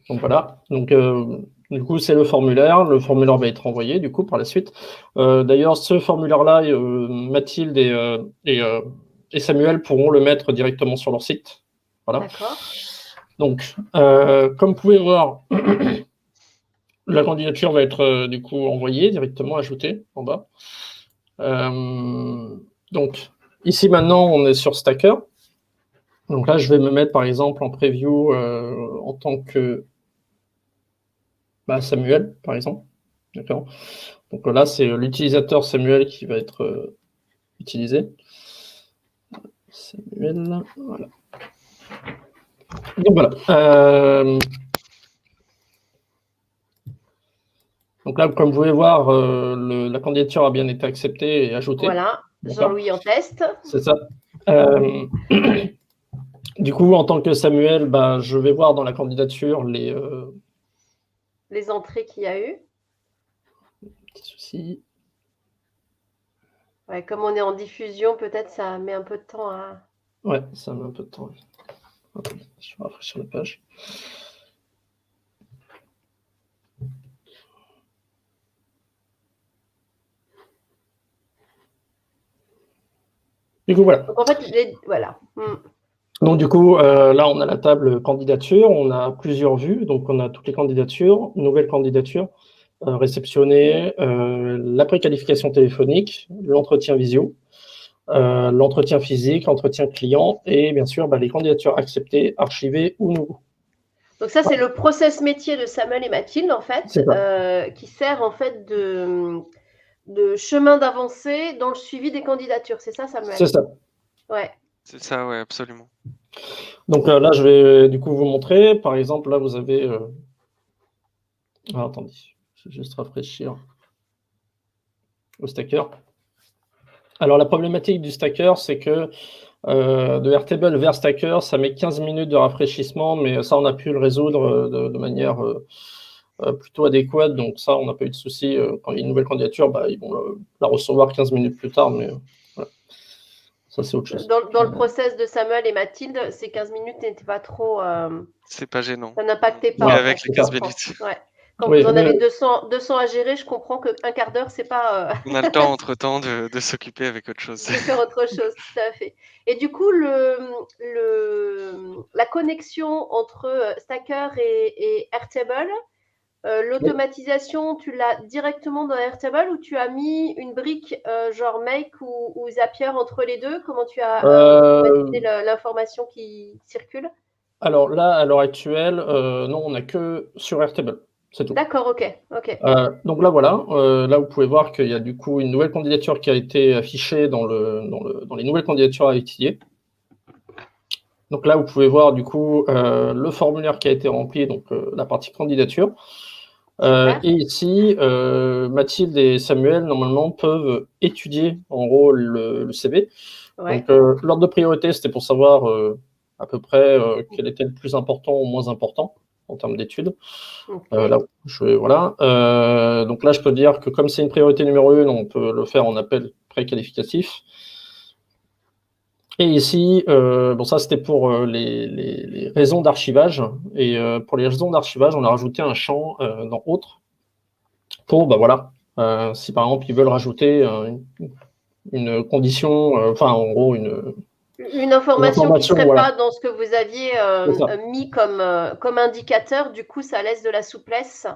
Donc voilà. Donc, du coup, c'est le formulaire. Le formulaire va être envoyé, du coup, par la suite. D'ailleurs, ce formulaire-là, Mathilde et Samuel pourront le mettre directement sur leur site. Voilà. D'accord. Donc, comme vous pouvez voir, la candidature va être du coup envoyée directement, ajoutée en bas. Donc, ici maintenant, on est sur Stacker. Donc là, je vais me mettre par exemple en preview en tant que Samuel, par exemple. D'accord. Donc là, c'est l'utilisateur Samuel qui va être utilisé. Samuel, voilà. Donc voilà. Donc là, comme vous pouvez voir, la candidature a bien été acceptée et ajoutée. Voilà, Jean-Louis en test. C'est ça. Du coup, en tant que Samuel, je vais voir dans la candidature les entrées qu'il y a eu. Petit souci. Ouais, comme on est en diffusion, peut-être ça met un peu de temps à. Ouais, ça met un peu de temps. Attendez, je vais rafraîchir la page. Du coup, voilà. Donc en fait, voilà. Donc du coup, là, on a la table candidature, on a plusieurs vues, donc on a toutes les candidatures, nouvelles candidatures, réceptionnées, la préqualification téléphonique, l'entretien visio, l'entretien physique, l'entretien client, et bien sûr, les candidatures acceptées, archivées ou nouveau. Donc ça, c'est le process métier de Samuel et Mathilde, en fait, qui sert en fait de chemin d'avancée dans le suivi des candidatures. C'est ça, Samuel? C'est ça. Ouais. C'est ça, ouais, absolument. Donc là, je vais du coup vous montrer. Par exemple, là, vous avez... attendez, je vais juste rafraîchir le stacker. Alors, la problématique du stacker, c'est que de Airtable vers stacker, ça met 15 minutes de rafraîchissement, mais ça, on a pu le résoudre de manière plutôt adéquate. Donc ça, on n'a pas eu de souci. Quand il y a une nouvelle candidature, ils vont la recevoir 15 minutes plus tard, mais voilà. Ça, c'est autre chose. Dans le process de Samuel et Mathilde, ces 15 minutes n'étaient pas trop... c'est pas gênant. Ça n'impactait pas. Oui, avec les 15 minutes. Ouais. Quand vous en avez 200 à gérer, je comprends qu'un quart d'heure, c'est pas... On a le temps, entre-temps, de s'occuper avec autre chose. De faire autre chose, tout à fait. Et du coup, la connexion entre Stacker et Airtable, l'automatisation, tu l'as directement dans Airtable ou tu as mis une brique genre Make ou Zapier entre les deux? Comment tu as automatisé l'information qui circule? Alors là, à l'heure actuelle, non, on n'a que sur Airtable. C'est tout. D'accord, ok. Donc là, voilà. Là, vous pouvez voir qu'il y a du coup une nouvelle candidature qui a été affichée dans les nouvelles candidatures à étudier. Donc là, vous pouvez voir du coup le formulaire qui a été rempli, donc la partie candidature. Et ici, Mathilde et Samuel, normalement, peuvent étudier en gros le CV. Ouais. Donc l'ordre de priorité, c'était pour savoir à peu près quel était le plus important ou moins important en termes d'études. Okay. Voilà. Donc là, je peux dire que comme c'est une priorité numéro 1, on peut le faire en appel préqualificatif. Et ici, bon, ça c'était pour les raisons d'archivage. Et pour les raisons d'archivage, on a rajouté un champ dans Autres pour, voilà, si par exemple ils veulent rajouter une condition, en gros, une information qui ne serait voilà. pas dans ce que vous aviez mis comme indicateur, du coup, ça laisse de la souplesse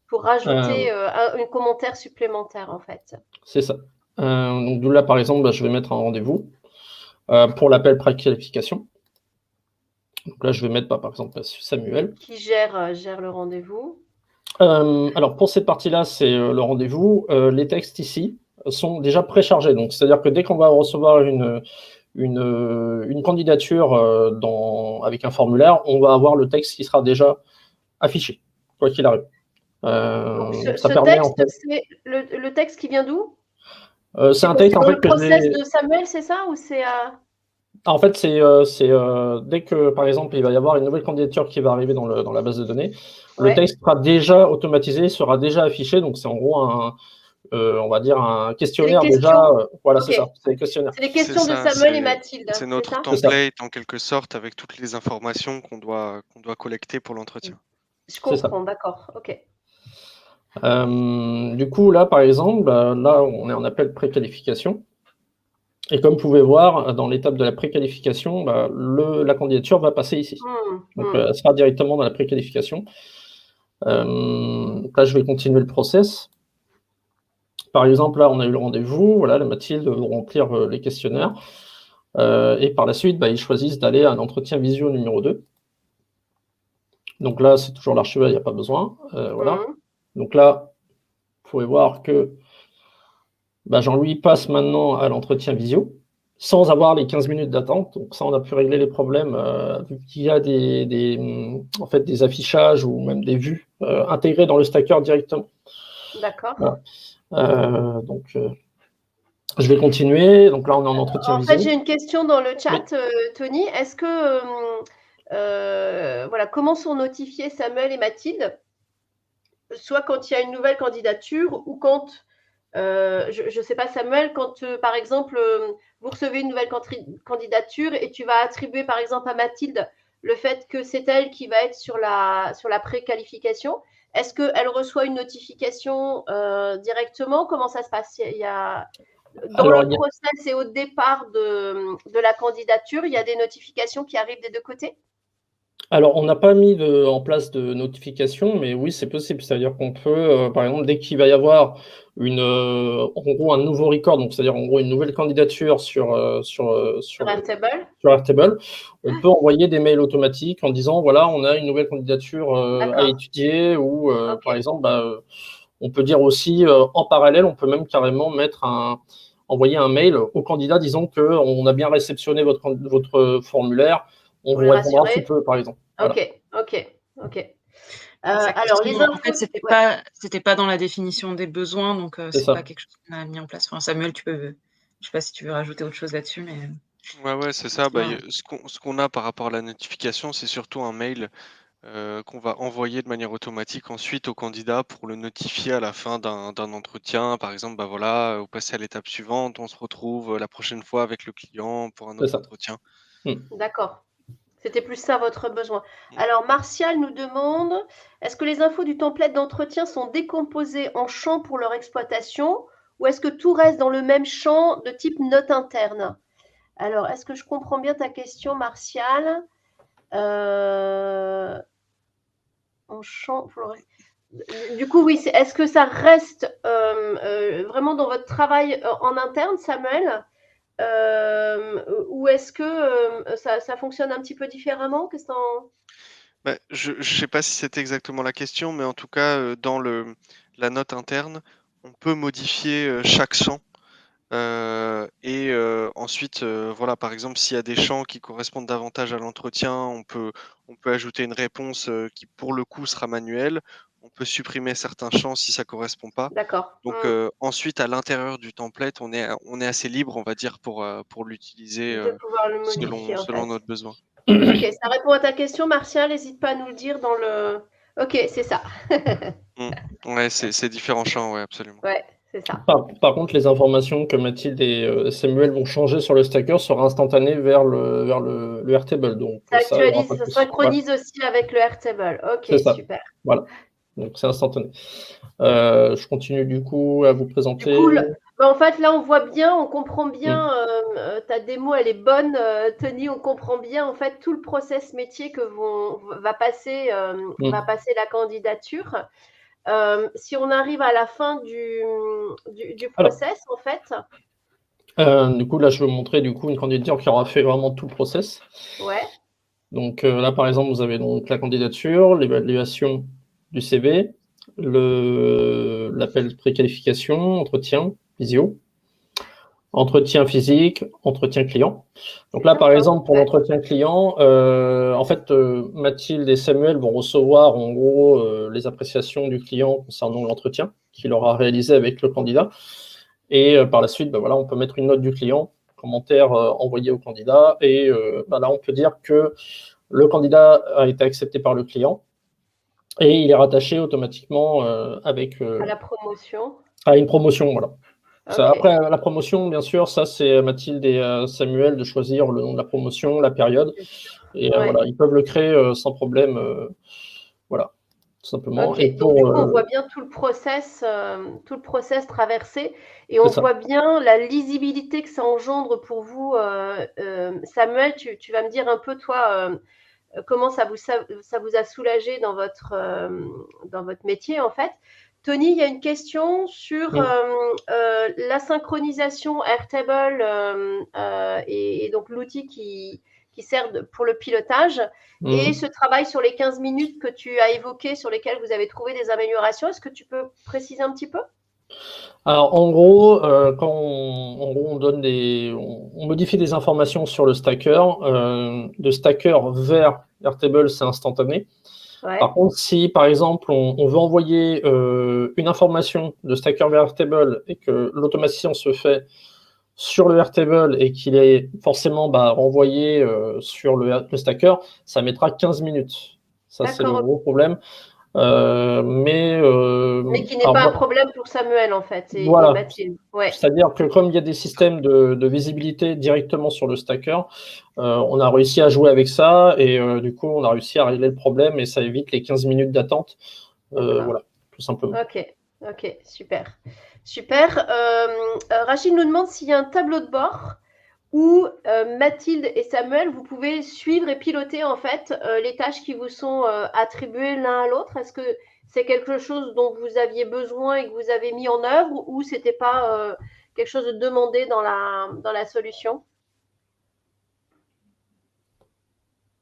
pour rajouter un commentaire supplémentaire, en fait. C'est ça. Donc là, par exemple, je vais mettre un rendez-vous pour l'appel préqualification. Donc là, je vais mettre, par exemple, Samuel. Qui gère le rendez-vous. Alors, pour cette partie-là, c'est le rendez-vous. Les textes ici sont déjà préchargés. Donc, c'est-à-dire que dès qu'on va recevoir une candidature avec un formulaire, on va avoir le texte qui sera déjà affiché, quoi qu'il arrive. Ce texte, c'est le texte qui vient d'où? C'est un texte, en fait, le process de Samuel, c'est ça, ou c'est En fait, c'est dès que, par exemple, il va y avoir une nouvelle candidature qui va arriver dans la base de données, le texte sera déjà automatisé, sera déjà affiché. Donc, c'est en gros on va dire un questionnaire déjà. Voilà, c'est ça, c'est les questionnaires. C'est les questions de Samuel et Mathilde. C'est notre template, en quelque sorte, avec toutes les informations qu'on doit collecter pour l'entretien. Je comprends, d'accord, ok. Du coup, là, par exemple, là, on est en appel préqualification. Et comme vous pouvez voir, dans l'étape de la préqualification, la candidature va passer ici. Donc, elle sera directement dans la préqualification. Là, je vais continuer le process. Par exemple, là, on a eu le rendez-vous. Voilà, la Mathilde va remplir les questionnaires. Et par la suite, ils choisissent d'aller à un entretien visio numéro 2. Donc là, c'est toujours l'archiveur, il n'y a pas besoin. Voilà. Donc là, vous pouvez voir que Jean-Louis passe maintenant à l'entretien visio, sans avoir les 15 minutes d'attente. Donc ça, on a pu régler les problèmes vu qu'il y a en fait, des affichages ou même des vues intégrées dans le stacker directement. D'accord. Voilà. Donc, je vais continuer. Donc là, on est en entretien visio. En fait, j'ai une question dans le chat, Tony. Est-ce que, voilà, comment sont notifiés Samuel et Mathilde, soit quand il y a une nouvelle candidature ou quand... je ne sais pas, Samuel, quand par exemple vous recevez une nouvelle candidature et tu vas attribuer par exemple à Mathilde le fait que c'est elle qui va être sur la préqualification, est-ce qu'elle reçoit une notification directement? Comment ça se passe? Dans le process et au départ de la candidature, il y a des notifications qui arrivent des deux côtés? Alors, on n'a pas mis en place de notification, mais oui, c'est possible. C'est-à-dire qu'on peut, par exemple, dès qu'il va y avoir en gros, un nouveau record, donc c'est-à-dire en gros une nouvelle candidature sur Airtable, on peut envoyer des mails automatiques en disant voilà, on a une nouvelle candidature à étudier, ou par exemple, on peut dire aussi en parallèle, on peut même carrément envoyer un mail au candidat disant qu'on a bien réceptionné votre formulaire. On vous répondra sous peu, par exemple. Voilà. Ok. Alors, les infos... En fait, c'était pas dans la définition des besoins, donc c'est pas quelque chose qu'on a mis en place. Enfin, Samuel, je sais pas si tu veux rajouter autre chose là-dessus, mais... Ouais, c'est ça. Ce qu'on a par rapport à la notification, c'est surtout un mail qu'on va envoyer de manière automatique ensuite au candidat pour le notifier à la fin d'un entretien. Par exemple, voilà, vous passez à l'étape suivante, on se retrouve la prochaine fois avec le client pour un autre entretien. D'accord. C'était plus ça votre besoin. Alors, Martial nous demande, est-ce que les infos du template d'entretien sont décomposées en champs pour leur exploitation, ou est-ce que tout reste dans le même champ de type note interne? Alors, est-ce que je comprends bien ta question, Martial? En champ pour Du coup, oui, est-ce que ça reste vraiment dans votre travail en interne, Samuel? Ou est-ce que ça fonctionne un petit peu différemment? Je ne sais pas si c'est exactement la question, mais en tout cas, dans la note interne, on peut modifier chaque champ. Et ensuite, voilà, par exemple, s'il y a des champs qui correspondent davantage à l'entretien, on peut ajouter une réponse qui, pour le coup, sera manuelle. On peut supprimer certains champs si ça ne correspond pas. D'accord. Donc ensuite, à l'intérieur du template, on est assez libre, on va dire, pour l'utiliser selon notre besoin. Ok, ça répond à ta question, Martial. N'hésite pas à nous le dire dans le... Ok, c'est ça. Ouais, c'est différents champs, ouais, absolument. Ouais, c'est ça. Par contre, les informations que Mathilde et Samuel vont changer sur le stacker seront instantanées vers le Airtable. Donc, ça synchronise aussi avec le Airtable. Ok, super. Voilà, donc c'est instantané. Je continue du coup à vous Du présenter. coup, en fait, là, on voit bien, on comprend bien, ta démo, elle est bonne, Tony, on comprend bien, en fait, tout le process métier que va passer la candidature. Si on arrive à la fin du Alors, process, en fait, du coup, là, je vais vous montrer du coup une candidature qui aura fait vraiment tout le process. ouais, Donc là, par exemple, vous avez donc la candidature, l'évaluation du CV, l'appel de préqualification, entretien, visio, entretien physique, entretien client. Donc c'est là, ça, par hein, exemple, pour ouais. l'entretien client, en fait, Mathilde et Samuel vont recevoir en gros les appréciations du client concernant l'entretien qu'il aura réalisé avec le candidat. Et par la suite, voilà, on peut mettre une note du client, commentaire envoyé au candidat, et là, on peut dire que le candidat a été accepté par le client et il est rattaché automatiquement À la promotion. à une promotion. Voilà. Ça, Ok, après, la promotion, bien sûr, ça, c'est Mathilde et Samuel de choisir le nom de la promotion, la période. c'est sûr. Et Ouais. voilà, ils peuvent le créer sans problème. Voilà, tout simplement. Ok, Et donc du pour. coup, on voit bien tout le process traversé, et C'est on ça. voit bien la lisibilité que ça engendre pour vous. Samuel, tu vas me dire un peu, toi, comment ça vous a soulagé dans votre métier, en fait. Tony, il y a une question sur Mm. la synchronisation Airtable et donc l'outil qui sert pour le pilotage et Mm. ce travail sur les 15 minutes que tu as évoqué, sur lesquelles vous avez trouvé des améliorations. Est-ce que tu peux préciser un petit peu? Alors, en gros, quand en gros, on modifie des informations sur le stacker, de stacker vers Airtable, c'est instantané. Par Ouais, contre, si par exemple on veut envoyer une information de stacker vers Airtable et que l'automatisation se fait sur le Airtable et qu'il est forcément renvoyé sur le stacker, ça mettra 15 minutes. Ça, c'est le d'accord. gros problème. Mais Mais qui n'est alors, pas un problème pour Samuel, en fait, et voilà, Mathilde. Ouais, c'est-à-dire que comme il y a des systèmes de visibilité directement sur le stacker, on a réussi à jouer avec ça et du coup, on a réussi à régler le problème et ça évite les 15 minutes d'attente. d'accord. Voilà, tout simplement. Ok, ok, super. Super. Rachid nous demande s'il y a un tableau de bord où Mathilde et Samuel, vous pouvez suivre et piloter en fait les tâches qui vous sont attribuées l'un à l'autre. Est-ce que c'est quelque chose dont vous aviez besoin et que vous avez mis en œuvre ou c'était pas quelque chose de demandé dans la solution?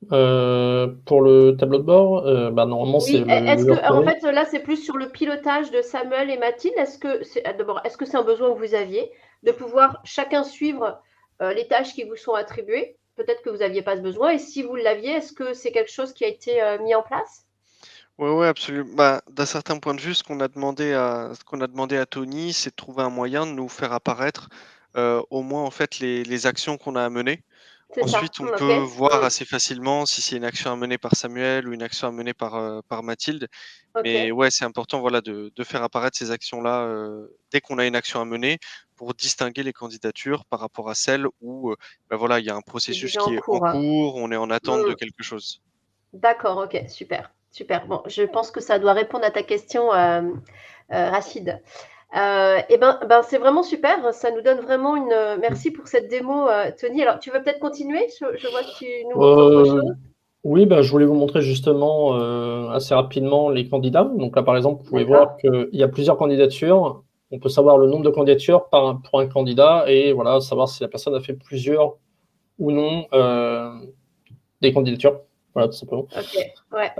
Pour le tableau de bord, normalement, c'est Oui, le est-ce que, alors, en Workflow. fait, là, c'est plus sur le pilotage de Samuel et Mathilde. D'abord, est-ce que c'est un besoin que vous aviez de pouvoir chacun suivre les tâches qui vous sont attribuées? Peut-être que vous n'aviez pas ce besoin. Et si vous l'aviez, est-ce que c'est quelque chose qui a été mis en place? Ouais, ouais, absolument. Bah, d'un certain point de vue, ce qu'on a demandé à Tony, c'est de trouver un moyen de nous faire apparaître au moins en fait les actions qu'on a à mener. C'est ça. Ensuite, on Ok. peut voir assez facilement si c'est une action à mener par Samuel ou une action à mener par Mathilde. Ok. Mais ouais, c'est important, voilà, de faire apparaître ces actions-là dès qu'on a une action à mener pour distinguer les candidatures par rapport à celles où voilà, il y a un C'est processus déjà en qui est en cours, hein. cours, on est en attente de Hmm. quelque chose. D'accord. Ok. Super. Super. Bon, je pense que ça doit répondre à ta question, Rachid. C'est vraiment super. Ça nous donne vraiment une. Merci pour cette démo, Tony. Alors, tu veux peut-être continuer? Je vois que tu nous montres autre Euh, chose. oui, je voulais vous montrer justement assez rapidement les candidats. Donc là, par exemple, vous pouvez D'accord. voir qu'il y a plusieurs candidatures. On peut savoir le nombre de candidatures pour un candidat et voilà, savoir si la personne a fait plusieurs ou non des candidatures. Voilà, tout simplement. Ok. Ouais.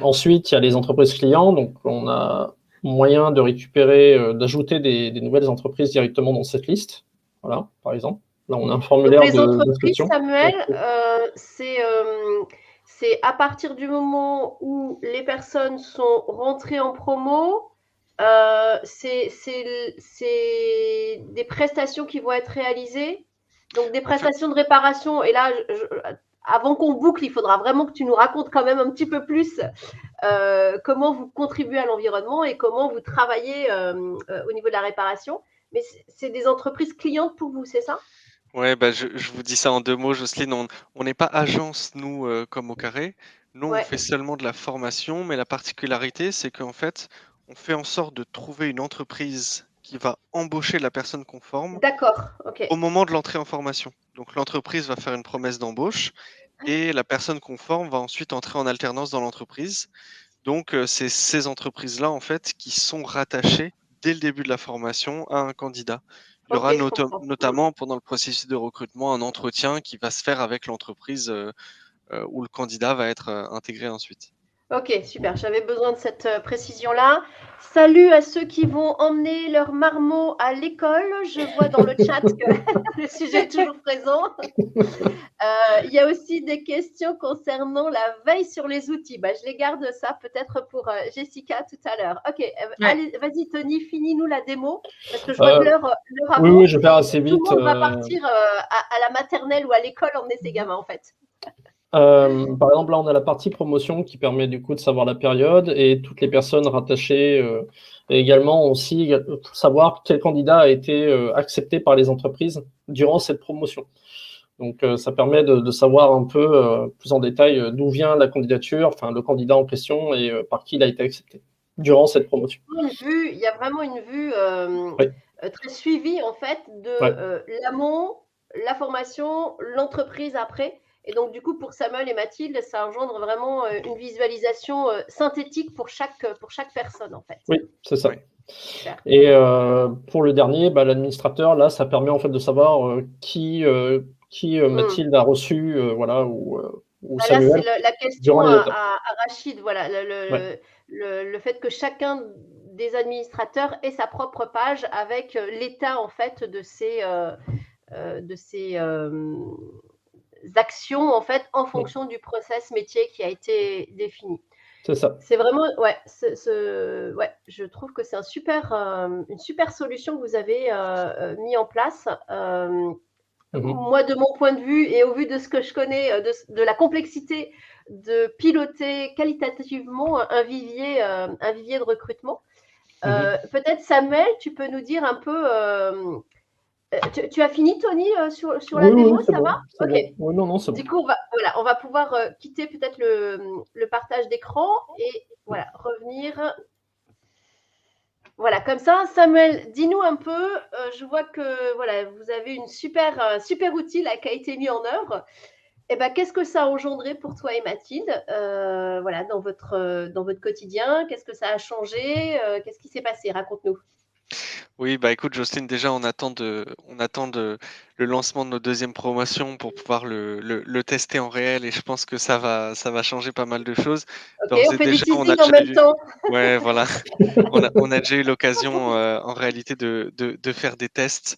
Ensuite, il y a les entreprises clients. Donc, on a moyen de récupérer, d'ajouter des nouvelles entreprises directement dans cette liste. Voilà, par exemple. Là, on a un Donc, formulaire les entreprises, d'inscription. Samuel, c'est à partir du moment où les personnes sont rentrées en promo, c'est des prestations qui vont être réalisées, donc des En fait, prestations de réparation. Et là, avant qu'on boucle, il faudra vraiment que tu nous racontes quand même un petit peu plus comment vous contribuez à l'environnement et comment vous travaillez au niveau de la réparation. Mais c'est des entreprises clientes pour vous, c'est ça? ouais, bah, je vous dis ça en 2 mots, Jocelyne, on n'est pas agence, nous, comme au Carré. Nous, on Ouais, fait seulement de la formation, mais la particularité, c'est qu'en fait, on fait en sorte de trouver une entreprise qui va embaucher la personne qu'on forme D'accord, ok. au moment de l'entrée en formation. Donc l'entreprise va faire une promesse d'embauche et la personne qu'on forme va ensuite entrer en alternance dans l'entreprise. Donc c'est ces entreprises-là en fait qui sont rattachées dès le début de la formation à un candidat. Il y aura Ok, je comprends. notamment pendant le processus de recrutement un entretien qui va se faire avec l'entreprise où le candidat va être intégré ensuite. Ok, super. J'avais besoin de cette précision-là. Salut à ceux qui vont emmener leur marmot à l'école. Je vois dans le chat que le sujet est toujours présent. Il y a aussi des questions concernant la veille sur les outils. Bah, je les garde ça peut-être pour Jessica tout à l'heure. Ok, allez, vas-y Tony, finis-nous la démo parce que je vois que l'heure avance. Oui, je vais faire assez vite. Tout le monde va partir à la maternelle ou à l'école emmener ses gamins en fait. Par exemple, là, on a la partie promotion qui permet du coup de savoir la période et toutes les personnes rattachées. Et également aussi savoir quel candidat a été accepté par les entreprises durant cette promotion. Donc, ça permet de savoir un peu plus en détail d'où vient la candidature, enfin le candidat en question et par qui il a été accepté durant cette promotion. Il y a vraiment une vue très suivie en fait de l'amont, la formation, l'entreprise après. Et donc, du coup, pour Samuel et Mathilde, ça engendre vraiment une visualisation synthétique pour chaque personne, en fait. Oui, c'est ça. Oui. Super. Et pour le dernier, l'administrateur, là, ça permet en fait de savoir qui Mathilde a reçu, voilà, ou Samuel. Là, c'est la question à Rachid. Voilà, le fait que chacun des administrateurs ait sa propre page avec l'état, en fait, de ses actions en fait en fonction du process métier qui a été défini. C'est ça. C'est vraiment je trouve que c'est une super solution que vous avez mis en place. Moi, de mon point de vue et au vu de ce que je connais de la complexité de piloter qualitativement un vivier de recrutement. Peut-être Samuel, tu peux nous dire un peu. Tu as fini, Tony, sur la démo, ça va? Ok. Oui, non, c'est bon. Du coup, on va pouvoir quitter peut-être le partage d'écran et voilà, revenir. Voilà, comme ça, Samuel, dis-nous un peu. Je vois que voilà, vous avez une super outil là, qui a été mis en œuvre. Et ben, qu'est-ce que ça a engendré pour toi et Mathilde voilà, dans votre quotidien? Qu'est-ce que ça a changé? Qu'est-ce qui s'est passé? Raconte-nous. Oui, écoute, Jocelyne, déjà, on attend le lancement de notre deuxième promotion pour pouvoir le tester en réel et je pense que ça va changer pas mal de choses. Ok, on fait du teasing en même temps. Ouais, voilà. On a déjà eu l'occasion en réalité de faire des tests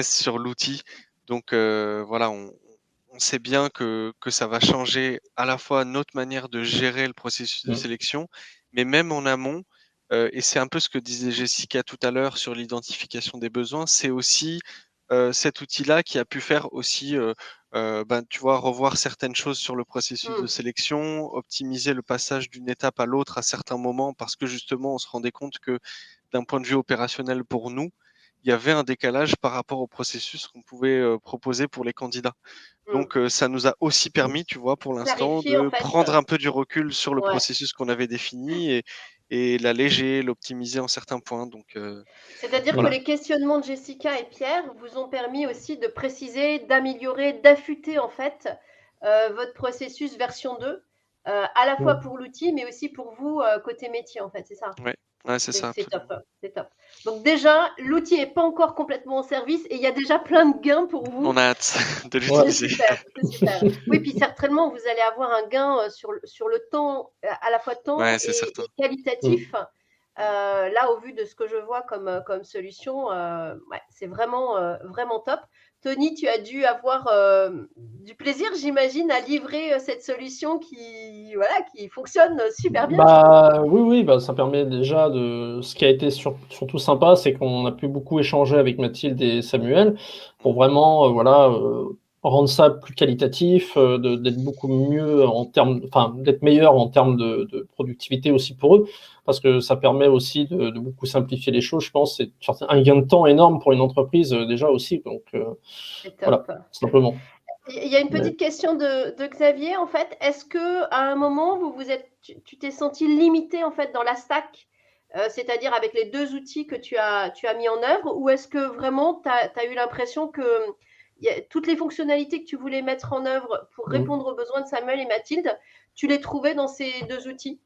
sur l'outil. Donc voilà, on sait bien que ça va changer à la fois notre manière de gérer le processus de sélection, mais même en amont. Et c'est un peu ce que disait Jessica tout à l'heure sur l'identification des besoins. C'est aussi cet outil-là qui a pu faire aussi, tu vois, revoir certaines choses sur le processus de sélection, optimiser le passage d'une étape à l'autre à certains moments, parce que justement, on se rendait compte que d'un point de vue opérationnel pour nous, il y avait un décalage par rapport au processus qu'on pouvait proposer pour les candidats. Donc, ça nous a aussi permis, tu vois, pour l'instant, Clarifier, de en fait. prendre un peu du recul sur le Ouais. processus qu'on avait défini et l'alléger, l'optimiser en certains points. Donc, C'est-à-dire voilà. que les questionnements de Jessica et Pierre vous ont permis aussi de préciser, d'améliorer, d'affûter en fait votre processus version 2, à la fois pour l'outil, mais aussi pour vous côté métier en fait, c'est ça? Ouais, c'est ça. C'est top, c'est top. Donc déjà, l'outil n'est pas encore complètement en service et il y a déjà plein de gains pour vous. On a hâte de l'utiliser. C'est super. Oui, puis certainement, vous allez avoir un gain sur le temps, à la fois temps Ouais, c'est et certain. qualitatif. Là, au vu de ce que je vois comme solution, c'est vraiment top. Tony, tu as dû avoir du plaisir, j'imagine, à livrer cette solution qui fonctionne super bien. Oui, ça permet déjà de. Ce qui a été surtout sympa, c'est qu'on a pu beaucoup échanger avec Mathilde et Samuel pour vraiment, rendre ça plus qualitatif, d'être beaucoup mieux en termes, enfin, d'être meilleur en termes de productivité aussi pour eux, parce que ça permet aussi de beaucoup simplifier les choses. Je pense c'est un gain de temps énorme pour une entreprise déjà aussi. Donc voilà, simplement. Il y a une petite question de Xavier, en fait. Est-ce que à un moment, tu t'es senti limité en fait dans la stack c'est-à-dire avec les 2 outils que tu as mis en œuvre, ou est-ce que vraiment tu as eu l'impression que toutes les fonctionnalités que tu voulais mettre en œuvre pour répondre aux besoins de Samuel et Mathilde, tu les trouvais dans ces 2 outils?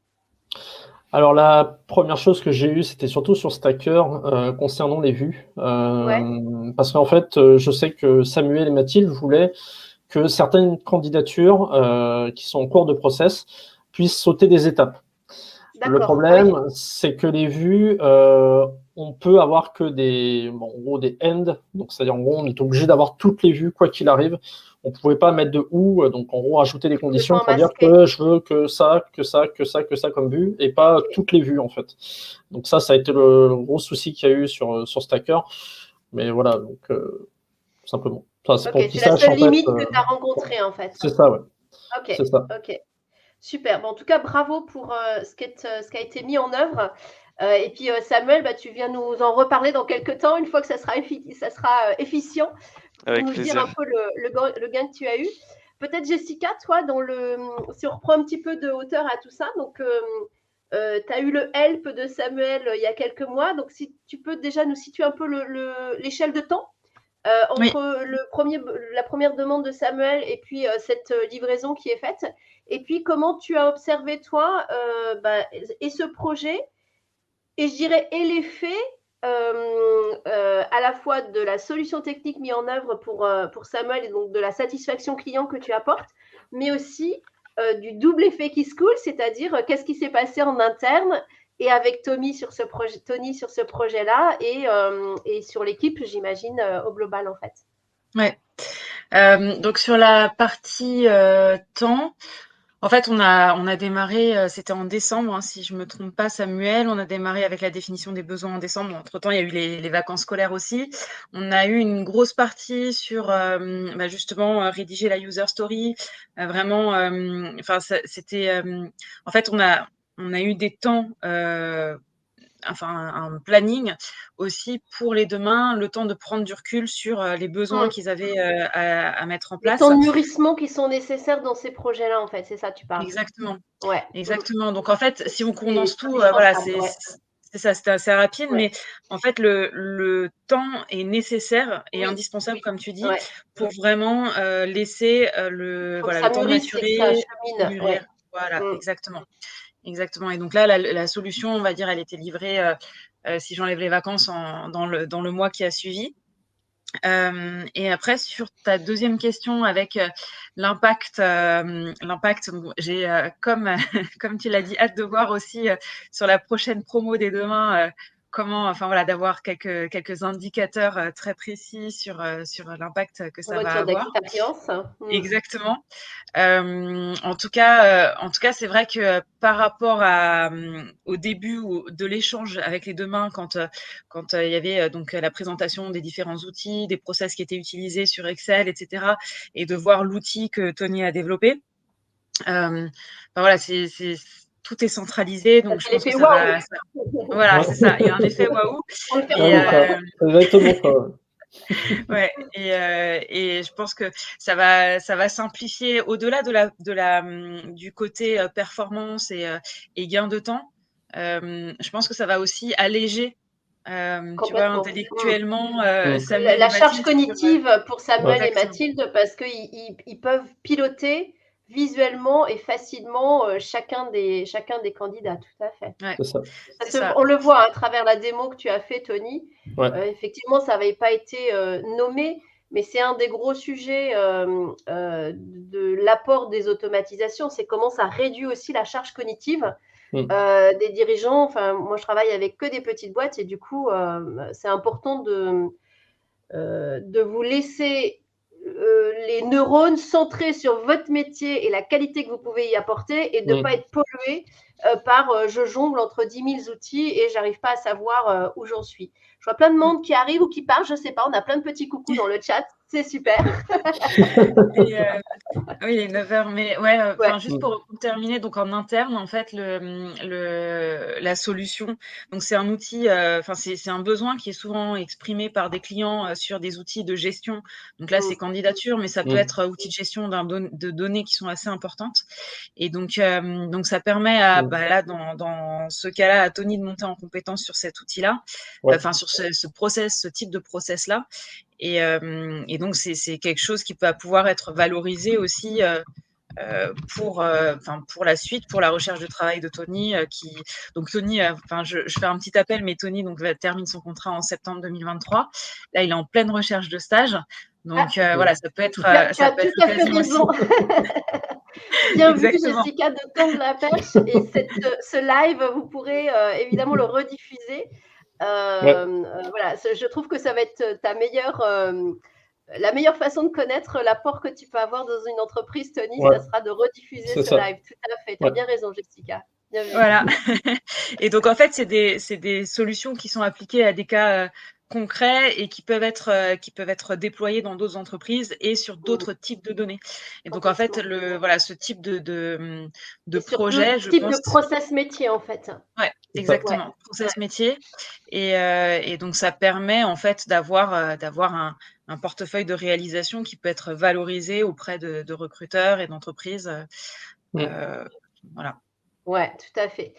Alors, la première chose que j'ai eue, c'était surtout sur Stacker concernant les vues. Parce qu'en fait, je sais que Samuel et Mathilde voulaient que certaines candidatures qui sont en cours de process puissent sauter des étapes. Le problème, c'est que les vues, on peut avoir que des end, donc c'est-à-dire en gros, on est obligé d'avoir toutes les vues quoi qu'il arrive. On ne pouvait pas mettre de ou, donc en gros, ajouter des conditions pour dire que je veux que ça comme vue, et pas toutes les vues en fait. Donc ça a été le gros souci qu'il y a eu sur Stacker. Mais voilà, donc simplement. C'est la seule limite que tu as rencontrée en fait. C'est ça, ouais. C'est ça. Ok. Super. Bon, en tout cas, bravo pour ce qui a été mis en œuvre. Et puis Samuel, tu viens nous en reparler dans quelques temps, une fois que ça sera efficient, pour nous dire un peu le gain que tu as eu. Peut-être Jessica, toi, si on reprend un petit peu de hauteur à tout ça, donc tu as eu le help de Samuel il y a quelques mois, donc si tu peux déjà nous situer un peu l'échelle de temps entre la première demande de Samuel et puis cette livraison qui est faite, et puis comment tu as observé toi et ce projet, et je dirais et l'effet à la fois de la solution technique mise en œuvre pour Samuel, et donc de la satisfaction client que tu apportes, mais aussi du double effet qui se coule, c'est-à-dire qu'est-ce qui s'est passé en interne et avec Tony sur ce projet-là, et sur l'équipe, j'imagine, au global, en fait. Ouais. Donc, sur la partie temps, en fait, on a démarré, c'était en décembre, hein, si je ne me trompe pas, Samuel. On a démarré avec la définition des besoins en décembre. Entre-temps, il y a eu les vacances scolaires aussi. On a eu une grosse partie sur justement rédiger la user story. Vraiment, c'était. En fait, on a eu des temps. Un planning aussi pour les demain, le temps de prendre du recul sur les besoins qu'ils avaient à mettre en place. Les temps de mûrissement qui sont nécessaires dans ces projets-là, en fait, c'est ça, tu parles. Exactement. Ouais. Exactement. Donc, en fait, si on condense tout, voilà, c'est ça, c'était assez rapide, mais en fait, le temps est nécessaire et indispensable, comme tu dis, pour vraiment laisser le temps maturer, mûrir. Voilà, exactement. Exactement. Et donc là, la solution, on va dire, elle était livrée, si j'enlève les vacances, dans le mois qui a suivi. Et après, sur ta deuxième question avec l'impact, j'ai, comme tu l'as dit, hâte de voir aussi sur la prochaine promo des demain comment, d'avoir quelques indicateurs très précis sur l'impact que ça va avoir. Exactement. En tout cas, c'est vrai que par rapport au début de l'échange avec les deux mains, quand il y avait donc la présentation des différents outils, des process qui étaient utilisés sur Excel, etc., et de voir l'outil que Tony a développé, voilà, tout est centralisé, donc je pense que ça va. Voilà, c'est ça. Il y a un effet waouh. Exactement ça. Ouais, et je pense que ça va simplifier au-delà du côté performance et gain de temps. Je pense que ça va aussi alléger, tu vois, intellectuellement, Samuel la et charge Mathilde cognitive pour Samuel et Mathilde, parce qu'ils peuvent piloter visuellement et facilement chacun des candidats, tout à fait. Ouais. On le voit à travers la démo que tu as fait, Tony. Effectivement, ça n'avait pas été nommé, mais c'est un des gros sujets de l'apport des automatisations, c'est comment ça réduit aussi la charge cognitive des dirigeants. Enfin, moi, je travaille avec que des petites boîtes, et du coup, c'est important de vous laisser les neurones centrés sur votre métier et la qualité que vous pouvez y apporter, et de ne pas être pollué par je jongle entre 10 000 outils et j'arrive pas à savoir où j'en suis. Je vois plein de monde qui arrive ou qui part, je sais pas, on a plein de petits coucous dans le chat, c'est super. Oui, il est 9h, mais juste pour terminer, donc en interne, en fait, la solution, donc c'est un outil, c'est un besoin qui est souvent exprimé par des clients sur des outils de gestion. Donc là, c'est candidature, mais ça peut être outil de gestion de données qui sont assez importantes. Et donc ça permet à là, dans ce cas-là, à Tony de monter en compétence sur cet outil-là, Ouais. enfin sur ce type de process-là. Et donc, c'est quelque chose qui va pouvoir être valorisé aussi pour la suite, pour la recherche de travail de Tony. Donc Tony, je fais un petit appel, mais Tony termine son contrat en septembre 2023. Là, il est en pleine recherche de stage. Donc voilà, ça peut être. Tu as tout à fait raison. Bien vu, Exactement. Jessica, de tendre la perche. Et ce live, vous pourrez évidemment le rediffuser. Voilà, je trouve que ça va être la meilleure façon de connaître l'apport que tu peux avoir dans une entreprise, Tony, ça sera de rediffuser ce live. Tout à fait. Tu as bien raison, Jessica. Bien vu. Voilà. Et donc, en fait, c'est des solutions qui sont appliquées à des cas concrets et qui peuvent être déployés dans d'autres entreprises et sur d'autres types de données. Et donc, en fait, ce type de projet, je pense... de process métier, en fait. Ouais, exactement. Process métier. Et donc, ça permet, en fait, d'avoir un portefeuille de réalisation qui peut être valorisé auprès de recruteurs et d'entreprises. Voilà. Ouais, tout à fait.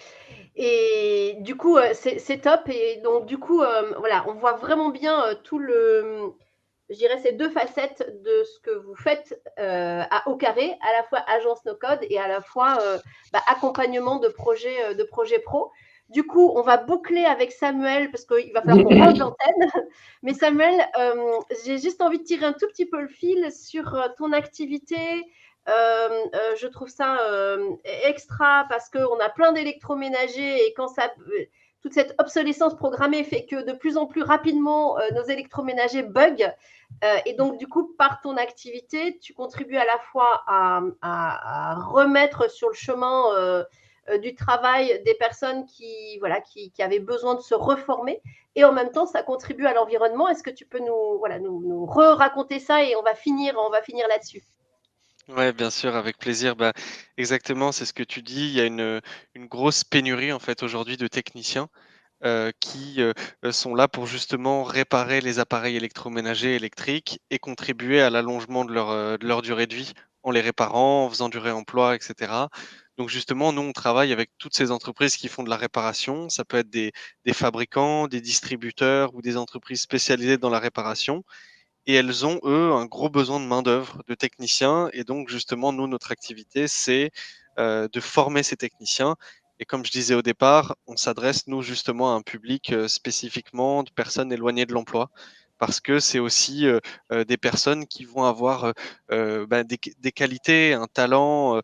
Et du coup, c'est top. Et donc, du coup, voilà, on voit vraiment bien je dirais, ces deux facettes de ce que vous faites à Au Carré, à la fois agence no-code et à la fois accompagnement de projets pro. Du coup, on va boucler avec Samuel parce qu'il va falloir qu'on rende l'antenne. Mais Samuel, j'ai juste envie de tirer un tout petit peu le fil sur ton activité. Je trouve ça extra parce qu'on a plein d'électroménagers et toute cette obsolescence programmée fait que de plus en plus rapidement, nos électroménagers bug. Et donc, du coup, par ton activité, tu contribues à la fois à remettre sur le chemin du travail des personnes qui avaient besoin de se reformer. Et en même temps, ça contribue à l'environnement. Est-ce que tu peux nous raconter ça et on va finir là-dessus? Ouais, bien sûr, avec plaisir. Exactement, c'est ce que tu dis. Il y a une grosse pénurie en fait aujourd'hui de techniciens qui sont là pour justement réparer les appareils électroménagers électriques et contribuer à l'allongement de leur durée de vie en les réparant, en faisant du réemploi, etc. Donc justement, nous, on travaille avec toutes ces entreprises qui font de la réparation. Ça peut être des fabricants, des distributeurs ou des entreprises spécialisées dans la réparation. Et elles ont, eux, un gros besoin de main-d'œuvre, de techniciens. Et donc, justement, nous, notre activité, c'est de former ces techniciens. Et comme je disais au départ, on s'adresse, nous, justement, à un public spécifiquement de personnes éloignées de l'emploi. Parce que c'est aussi des personnes qui vont avoir des qualités, un talent,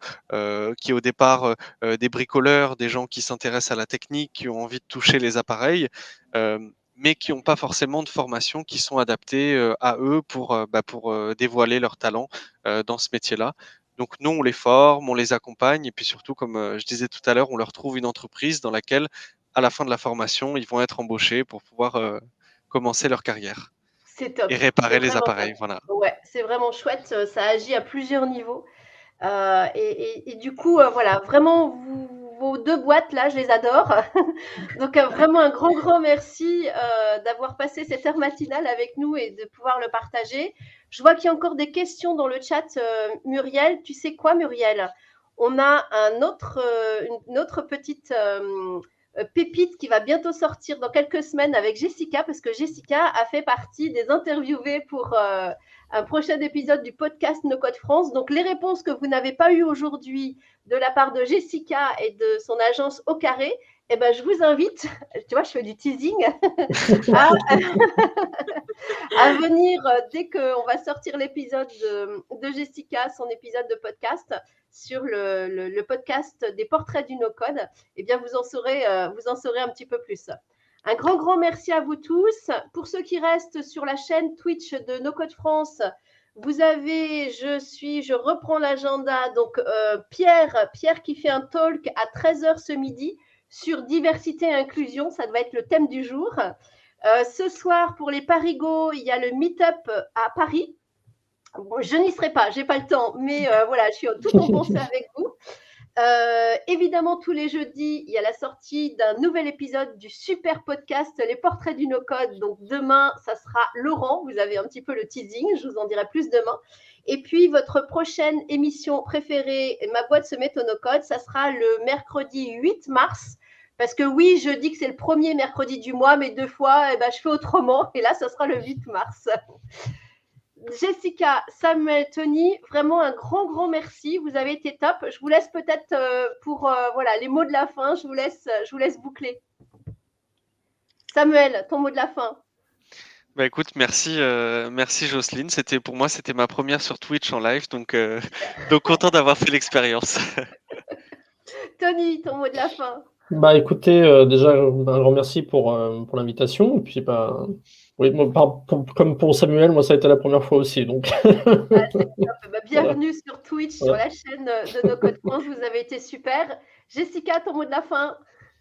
qui au départ des bricoleurs, des gens qui s'intéressent à la technique, qui ont envie de toucher les appareils. Mais qui n'ont pas forcément de formation qui sont adaptées à eux pour dévoiler leur talent dans ce métier-là. Donc nous, on les forme, on les accompagne et puis surtout, comme je disais tout à l'heure, on leur trouve une entreprise dans laquelle, à la fin de la formation, ils vont être embauchés pour pouvoir commencer leur carrière C'est top. et réparer les Vraiment appareils. top. Voilà. Ouais, c'est vraiment chouette. Ça agit à plusieurs niveaux. Et du coup, voilà, vraiment, vos deux boîtes, là, je les adore. Donc, vraiment un grand merci d'avoir passé cette heure matinale avec nous et de pouvoir le partager. Je vois qu'il y a encore des questions dans le chat. Muriel, tu sais quoi, Muriel? On a une autre petite pépite qui va bientôt sortir dans quelques semaines avec Jessica, parce que Jessica a fait partie des interviewés pour un prochain épisode du podcast No Code France. Donc, les réponses que vous n'avez pas eues aujourd'hui de la part de Jessica et de son agence Au Carré, eh ben, je vous invite, tu vois, je fais du teasing, à venir dès qu'on va sortir l'épisode de Jessica, son épisode de podcast sur le podcast des portraits du no-code. Eh bien, vous en saurez un petit peu plus. Un grand merci à vous tous. Pour ceux qui restent sur la chaîne Twitch de No Code France, vous avez, je reprends l'agenda, donc Pierre qui fait un talk à 13h ce midi sur diversité et inclusion, ça doit être le thème du jour. Ce soir, pour les parigots, il y a le meet-up à Paris. Bon, je n'y serai pas, j'ai pas le temps, mais voilà, je suis tout en pensée avec vous. Évidemment, tous les jeudis, il y a la sortie d'un nouvel épisode du super podcast Les Portraits du No-Code. Donc demain, ça sera Laurent. Vous avez un petit peu le teasing, je vous en dirai plus demain. Et puis, votre prochaine émission préférée, Ma boîte se met au no-code, ça sera le mercredi 8 mars. Parce que oui, je dis que c'est le premier mercredi du mois, mais 2 fois, je fais autrement. Et là, ça sera le 8 mars. Jessica, Samuel, Tony, vraiment un grand merci. Vous avez été top. Je vous laisse peut-être pour les mots de la fin. Je vous laisse boucler. Samuel, ton mot de la fin. Bah écoute, merci Jocelyne. Pour moi, c'était ma première sur Twitch en live, donc content d'avoir fait l'expérience. Tony, ton mot de la fin. Bah écoutez, déjà un grand merci pour l'invitation. Et puis oui, comme pour Samuel, moi ça a été la première fois aussi. Donc. Bienvenue sur Twitch, sur la chaîne de No-Code France. Vous avez été super. Jessica, ton mot de la fin.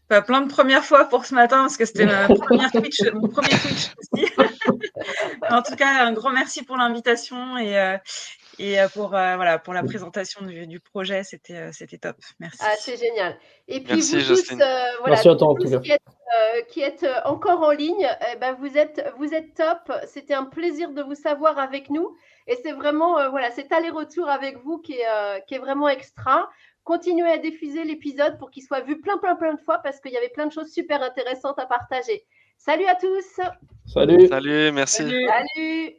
Plein de premières fois pour ce matin, parce que c'était mon premier Twitch aussi. En tout cas, un grand merci pour l'invitation et pour la présentation du projet. C'était top. Merci. Ah, c'est génial. Et puis merci, vous tous, merci à toi, en tout cas. qui êtes encore en ligne, vous êtes top. C'était un plaisir de vous savoir avec nous. Et c'est vraiment cet aller-retour avec vous qui est vraiment extra. Continuez à diffuser l'épisode pour qu'il soit vu plein de fois parce qu'il y avait plein de choses super intéressantes à partager. Salut à tous. Salut. Salut, merci. Salut.